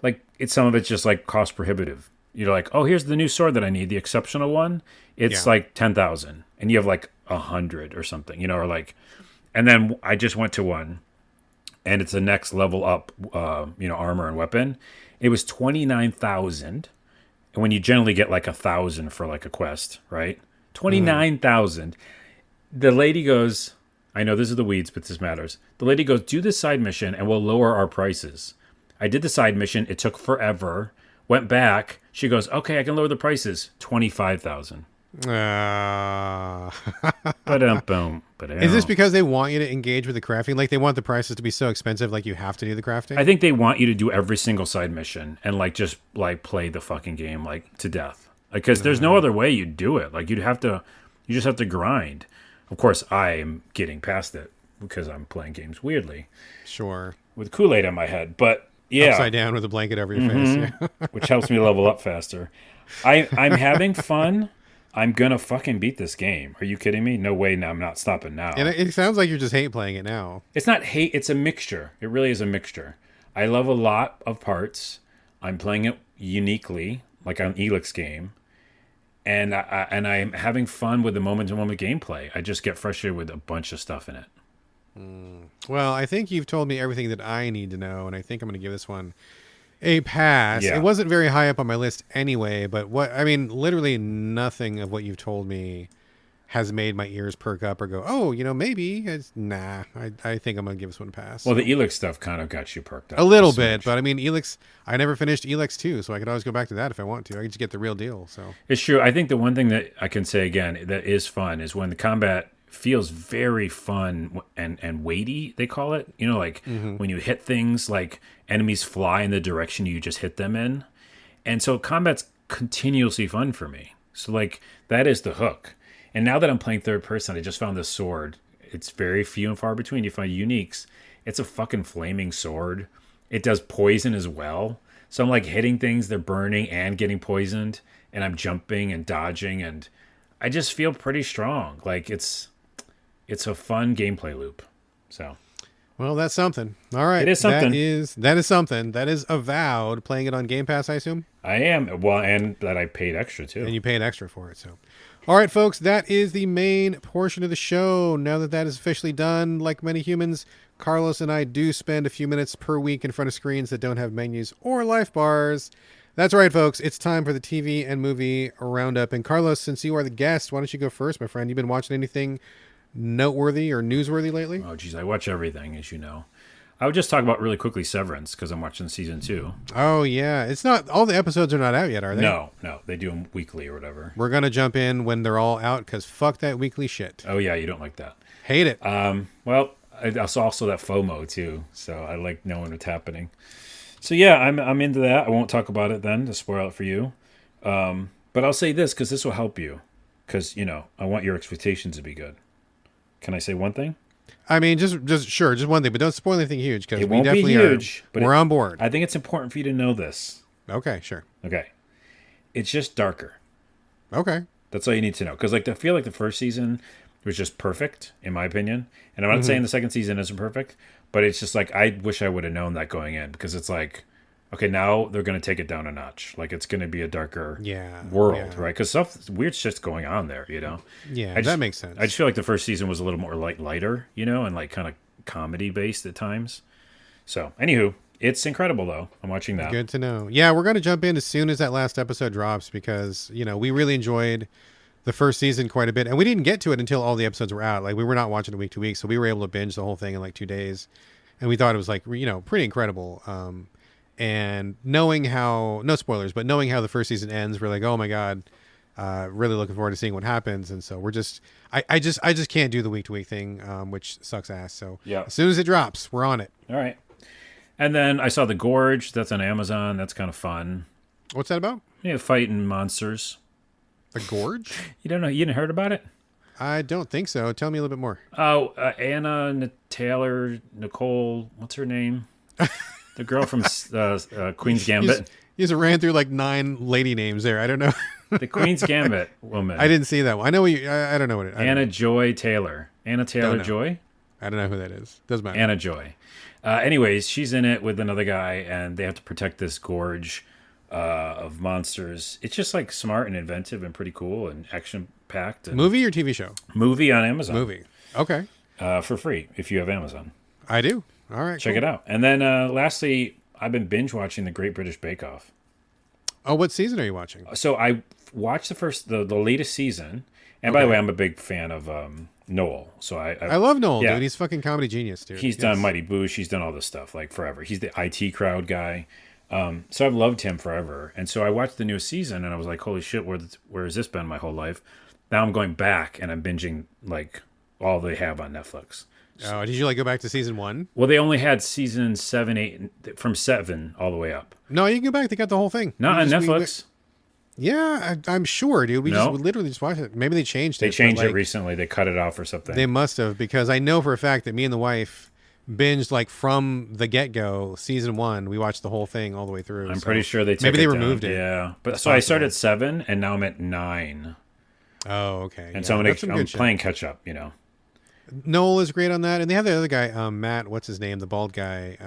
like some of it's just like cost prohibitive. You're like, oh, here's the new sword that I need, the exceptional one. It's like 10,000, and you have like 100 or something, or like. And then I just went to one, and it's the next level up, armor and weapon. It was 29,000, and when you generally get like 1,000 for like a quest, right? 29,000. The lady goes, I know this is the weeds, but this matters. The lady goes, do this side mission, and we'll lower our prices. I did the side mission. It took forever. Went back. She goes, okay, I can lower the prices. 25,000. Boom. Is this because they want you to engage with the crafting? Like they want the prices to be so expensive, like you have to do the crafting? I think they want you to do every single side mission and like just like play the fucking game like to death. Because there's no other way you'd do it. Like you just have to grind. Of course, I am getting past it because I'm playing games weirdly. Sure. with Kool-Aid on my head. But yeah, Upside down with a blanket over your face. Yeah. which helps me level up faster. I'm having fun. I'm gonna fucking beat this game. Are you kidding me? No way. No, I'm not stopping now. And it sounds like you just hate playing it now. It's not hate. It's a mixture. It really is a mixture. I love a lot of parts. I'm playing it uniquely, like an Elix game, and I'm having fun with the moment-to-moment gameplay. I just get frustrated with a bunch of stuff in it. Well, I think you've told me everything that I need to know, and I think I'm going to give this one a pass. Yeah. It wasn't very high up on my list anyway, but literally nothing of what you've told me has made my ears perk up or go, oh, maybe. Nah, I think I'm going to give this one a pass. Well, the Elix stuff kind of got you perked up. A little bit, but I mean, Elix, I never finished Elix 2, so I could always go back to that if I want to. I could just get the real deal. So It's true. I think the one thing that I can say again that is fun is when the combat feels very fun and weighty, they call it. Like when you hit things, like enemies fly in the direction you just hit them in. And so combat's continuously fun for me. So like that is the hook. And now that I'm playing third person, I just found this sword. It's very few and far between. You find uniques. It's a fucking flaming sword. It does poison as well. So I'm like hitting things, they're burning and getting poisoned. And I'm jumping and dodging. And I just feel pretty strong. Like it's a fun gameplay loop. So, well, that's something. All right, it is something. That is something. That is Avowed. Playing it on Game Pass, I assume. I am. Well, and that I paid extra too. And you paid extra for it. So, all right, folks, that is the main portion of the show. Now that is officially done, like many humans, Carlos and I do spend a few minutes per week in front of screens that don't have menus or life bars. That's right, folks. It's time for the TV and movie roundup. And Carlos, since you are the guest, why don't you go first, my friend? You been watching anything noteworthy or newsworthy lately? Oh, geez, I watch everything, as you know. I would just talk about really quickly Severance because I'm watching season 2. Oh, yeah. It's not, all the episodes are not out yet, are they? No, they do them weekly or whatever. We're going to jump in when they're all out because fuck that weekly shit. Oh, yeah, you don't like that. Hate it. Well, it's also that FOMO, too, so I like knowing what's happening. So, yeah, I'm into that. I won't talk about it then to spoil it for you. But I'll say this because this will help you because, I want your expectations to be good. Can I say one thing? I mean, just one thing, but don't spoil anything huge because it we won't definitely be huge, but we're on board. I think it's important for you to know this. Okay, sure. Okay. It's just darker. Okay. That's all you need to know. Because I feel like the first season was just perfect, in my opinion. And I'm not saying the second season isn't perfect, but it's just like I wish I would have known that going in because it's like, okay, now they're going to take it down a notch. Like it's going to be a darker world, right? Because weird shit's going on there, Yeah, that makes sense. I just feel like the first season was a little more lighter, and like kind of comedy based at times. So, anywho, it's incredible though. I'm watching that. Good to know. Yeah, we're going to jump in as soon as that last episode drops because, we really enjoyed the first season quite a bit. And we didn't get to it until all the episodes were out. Like we were not watching it week to week. So we were able to binge the whole thing in like 2 days. And we thought it was like, pretty incredible. And knowing how, no spoilers, but knowing how the first season ends, we're like, oh my God, really looking forward to seeing what happens. And so we're just, I just can't do the week to week thing, which sucks ass. So yeah, as soon as it drops, we're on it. All right. And then I saw The Gorge. That's on Amazon. That's kind of fun. What's that about? Fighting monsters. The Gorge? You don't know? You didn't heard about it? I don't think so. Tell me a little bit more. Oh, Anna Taylor, Nicole, what's her name? The girl from Queen's Gambit. You just ran through like 9 lady names there. I don't know. The Queen's Gambit woman. I didn't see that one. I know I don't know what it is. Anna Joy Taylor. Anna Taylor-Joy? I don't know who that is. Doesn't matter. Anna Joy. Anyways, she's in it with another guy, and they have to protect this gorge of monsters. It's just like smart and inventive and pretty cool and action-packed. Movie or TV show? Movie on Amazon. Movie. Okay. For free if you have Amazon. I do. All right. Check it out. And then lastly, I've been binge watching The Great British Bake Off. Oh, what season are you watching? So I watched the latest season. And by the way, I'm a big fan of Noel. So I love Noel, dude. He's fucking comedy genius, dude. He's done Mighty Boosh. He's done all this stuff like forever. He's the IT crowd guy. So I've loved him forever. And so I watched the newest season and I was like, holy shit, where has this been my whole life? Now I'm going back and I'm binging like all they have on Netflix. Oh, did you go back to season 1? Well, they only had season 7, 8, from 7 all the way up. No, you can go back. They got the whole thing. Not on Netflix. Yeah, I'm sure, dude. We literally just watched it. Maybe they changed it. They changed it recently. They cut it off or something. They must have, because I know for a fact that me and the wife binged like from the get-go, season 1. We watched the whole thing all the way through. I'm pretty sure they took maybe it they down. removed it. Yeah, but That's so I possible. started at 7, and now I'm at 9. Oh, okay. And so I'm that's some good playing shit. catch up. You know. Noel is great on that, and they have the other guy, Matt. What's his name? The bald guy.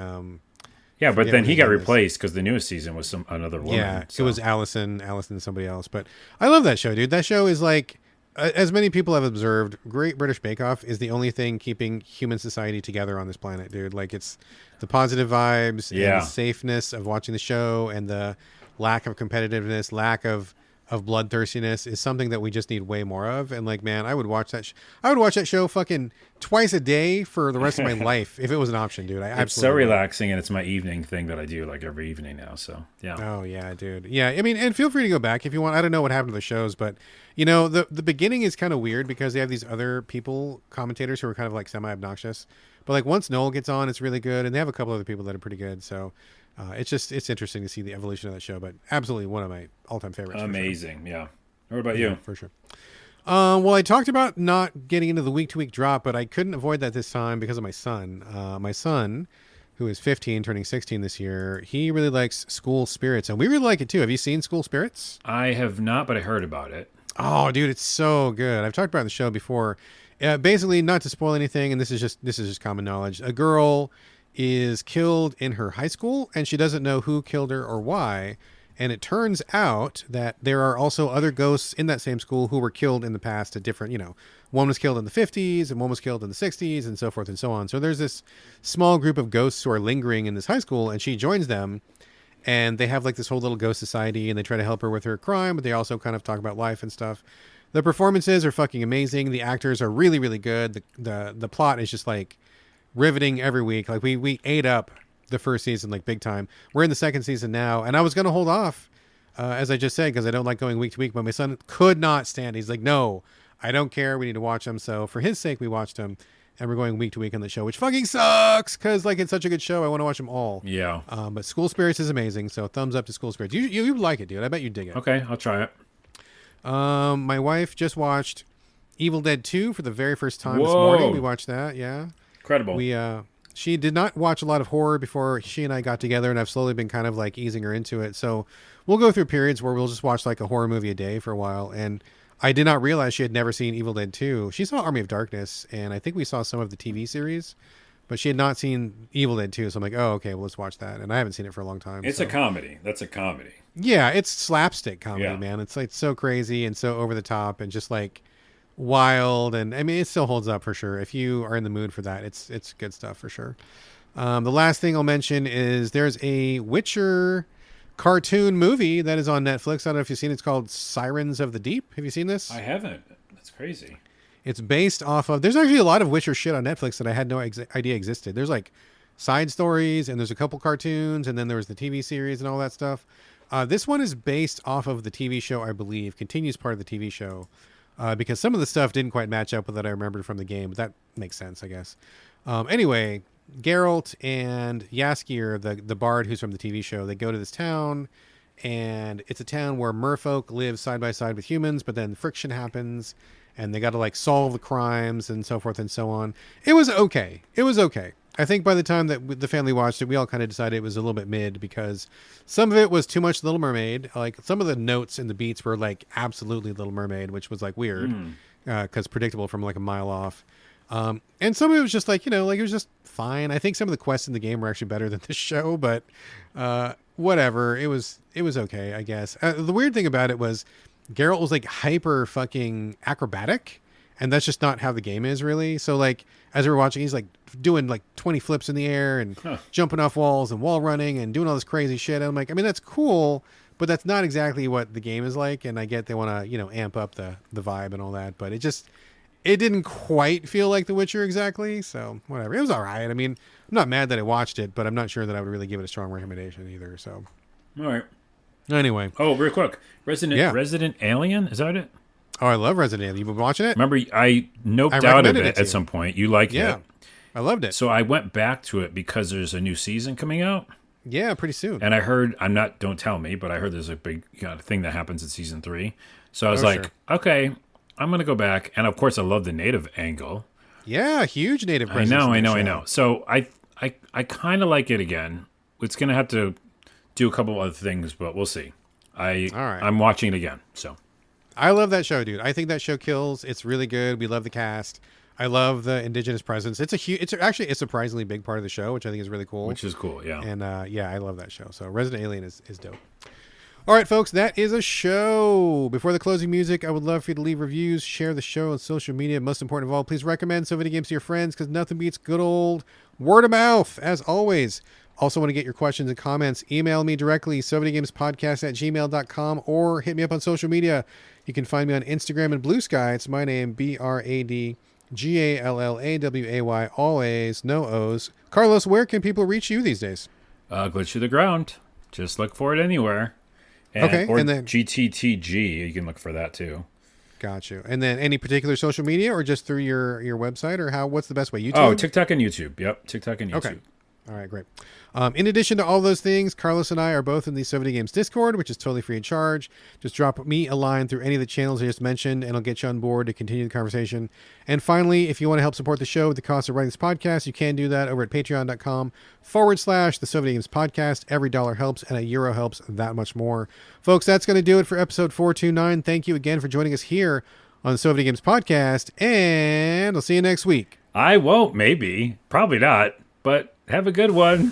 Yeah, but forget then what he his got name is. replaced because the newest season was another woman. Yeah, so. it was Allison, somebody else. But I love that show, dude. That show is like, as many people have observed, Great British Bake Off is the only thing keeping human society together on this planet, dude. Like, it's the positive vibes and Yeah. the safeness of watching the show and the lack of competitiveness, lack of bloodthirstiness is something that we just need way more of. And like, man, I would watch that. I would watch that show fucking twice a day for the rest of my life if it was an option, dude. It's so relaxing, and it's my evening thing that I do like every evening now. So yeah. Oh yeah, dude. Yeah, I mean, and feel free to go back if you want. I don't know what happened to the shows, but you know, the beginning is kind of weird because they have these other commentators who are kind of like semi obnoxious. But like once Noel gets on, it's really good, and they have a couple other people that are pretty good. So it's interesting to see the evolution of that show. But absolutely one of my all time favorites. Amazing, yeah. What about you? For sure. Well, I talked about not getting into the week-to-week drop, but I couldn't avoid that this time because of my son. My son, who is 15, turning 16 this year, he really likes School Spirits, and we really like it too. Have you seen School Spirits? I have not, but I heard about it. Oh, dude, it's so good. I've talked about it on the show before. Basically, not to spoil anything, and this is just common knowledge. A girl is killed in her high school, and she doesn't know who killed her or why. And it turns out that there are also other ghosts in that same school who were killed in the past at different, one was killed in the 50s and one was killed in the 60s and so forth and so on. So there's this small group of ghosts who are lingering in this high school, and she joins them, and they have like this whole little ghost society, and they try to help her with her crime, but they also kind of talk about life and stuff. The performances are fucking amazing. The actors are really, really good. The plot is just like riveting every week. Like we ate up the first season like big time. We're in the second season now, and I was going to hold off, as I just said, because I don't like going week to week, but my son could not stand it. He's like, no, I don't care, we need to watch them. So for his sake, we watched them, and we're going week to week on the show, which fucking sucks because like it's such a good show. I want to watch them all. Yeah. But School Spirits is amazing, so thumbs up to School Spirits. You like it, dude. I bet you dig it. Okay, I'll try it. My wife just watched Evil Dead 2 for the very first time this Whoa. morning. We watched that. Yeah. Incredible. She did not watch a lot of horror before she and I got together, and I've slowly been kind of like easing her into it. So we'll go through periods where we'll just watch like a horror movie a day for a while. And I did not realize she had never seen Evil Dead 2. She saw Army of Darkness, and I think we saw some of the TV series, but she had not seen Evil Dead 2. So I'm like, oh, okay, well, let's watch that. And I haven't seen it for a long time. It's a comedy. That's a comedy. Yeah, it's slapstick comedy, Yeah. man. It's like so crazy and so over the top and just like wild, and I mean it still holds up for sure. If you are in the mood for that, it's good stuff for sure. The last thing I'll mention is there's a Witcher cartoon movie that is on Netflix. I don't know if you've seen it. It's called Sirens of the Deep. Have you seen this? I haven't. That's crazy. It's based off of, there's actually a lot of Witcher shit on Netflix that I had no idea existed. There's like side stories, and there's a couple cartoons, and then there was the TV series and all that stuff. This one is based off of the TV show, I believe, continues part of the TV show. Because some of the stuff didn't quite match up with what I remembered from the game, but that makes sense, I guess. Anyway, Geralt and Jaskier, the bard who's from the TV show, they go to this town, and it's a town where merfolk live side by side with humans, but then friction happens, and they got to like solve the crimes and so forth and so on. It was okay. I think by the time that the family watched it, we all kind of decided it was a little bit mid because some of it was too much Little Mermaid. Like some of the notes and the beats were like absolutely Little Mermaid, which was like weird because predictable from like a mile off. And some of it was just like, like it was just fine. I think some of the quests in the game were actually better than the show, but whatever. It was okay, I guess. The weird thing about it was Geralt was like hyper fucking acrobatic, and that's just not how the game is really. So like as we were watching, he's like doing like 20 flips in the air and jumping off walls and wall running and doing all this crazy shit. And I'm like, I mean, that's cool, but that's not exactly what the game is like. And I get they want to, amp up the vibe and all that, but it didn't quite feel like The Witcher exactly. So whatever. It was all right. I mean, I'm not mad that I watched it, but I'm not sure that I would really give it a strong recommendation either. So All right. anyway. Oh, real quick. Resident Alien? Is that it? Oh, I love Resident Evil. You've been watching it? Remember, I noped out of recommended it it to at you. some point. You liked Yeah. it. I loved it. So I went back to it because there's a new season coming out. Yeah, pretty soon. And I heard, don't tell me, but I heard there's a big thing that happens in season 3. So I was Oh, sure. okay, I'm going to go back. And of course, I love the native angle. Yeah, huge native I presence. know, in I that know, I show. know. So I kind of like it again. It's gonna have to do a couple other things, but we'll see. All right. I'm watching it again. So I love that show, dude. I think that show kills. It's really good. We love the cast. I love the indigenous presence. It's actually a surprisingly big part of the show, which I think is really cool. which is cool, yeah. And yeah, I love that show. So Resident Alien is dope. All right, folks, that is a show. Before the closing music, I would love for you to leave reviews, share the show on social media. Most important of all, please recommend So Video Games to your friends because nothing beats good old word of mouth, as always. Also want to get your questions and comments. Email me directly, sovideogamespodcast@gmail.com, or hit me up on social media. You can find me on Instagram and Blue Sky. It's my name, BradGallaway, all A's, no O's. Carlos, where can people reach you these days? Glitch to the ground. Just look for it anywhere. Okay, Or and then GTTG. You can look for that too. got you. And then any particular social media, or just through your website, or how? What's the best way? YouTube. Oh, TikTok and YouTube. Yep, TikTok and YouTube. Okay. All right, great. In addition to all those things, Carlos and I are both in the So Video Games Discord, which is totally free of charge. Just drop me a line through any of the channels I just mentioned, and I'll get you on board to continue the conversation. And finally, if you want to help support the show with the cost of writing this podcast, you can do that over at patreon.com/the So Video Games Podcast. Every dollar helps, and €1 helps that much more. Folks, that's going to do it for episode 429. Thank you again for joining us here on the So Video Games Podcast, and I'll see you next week. I won't, maybe. Probably not. But have a good one.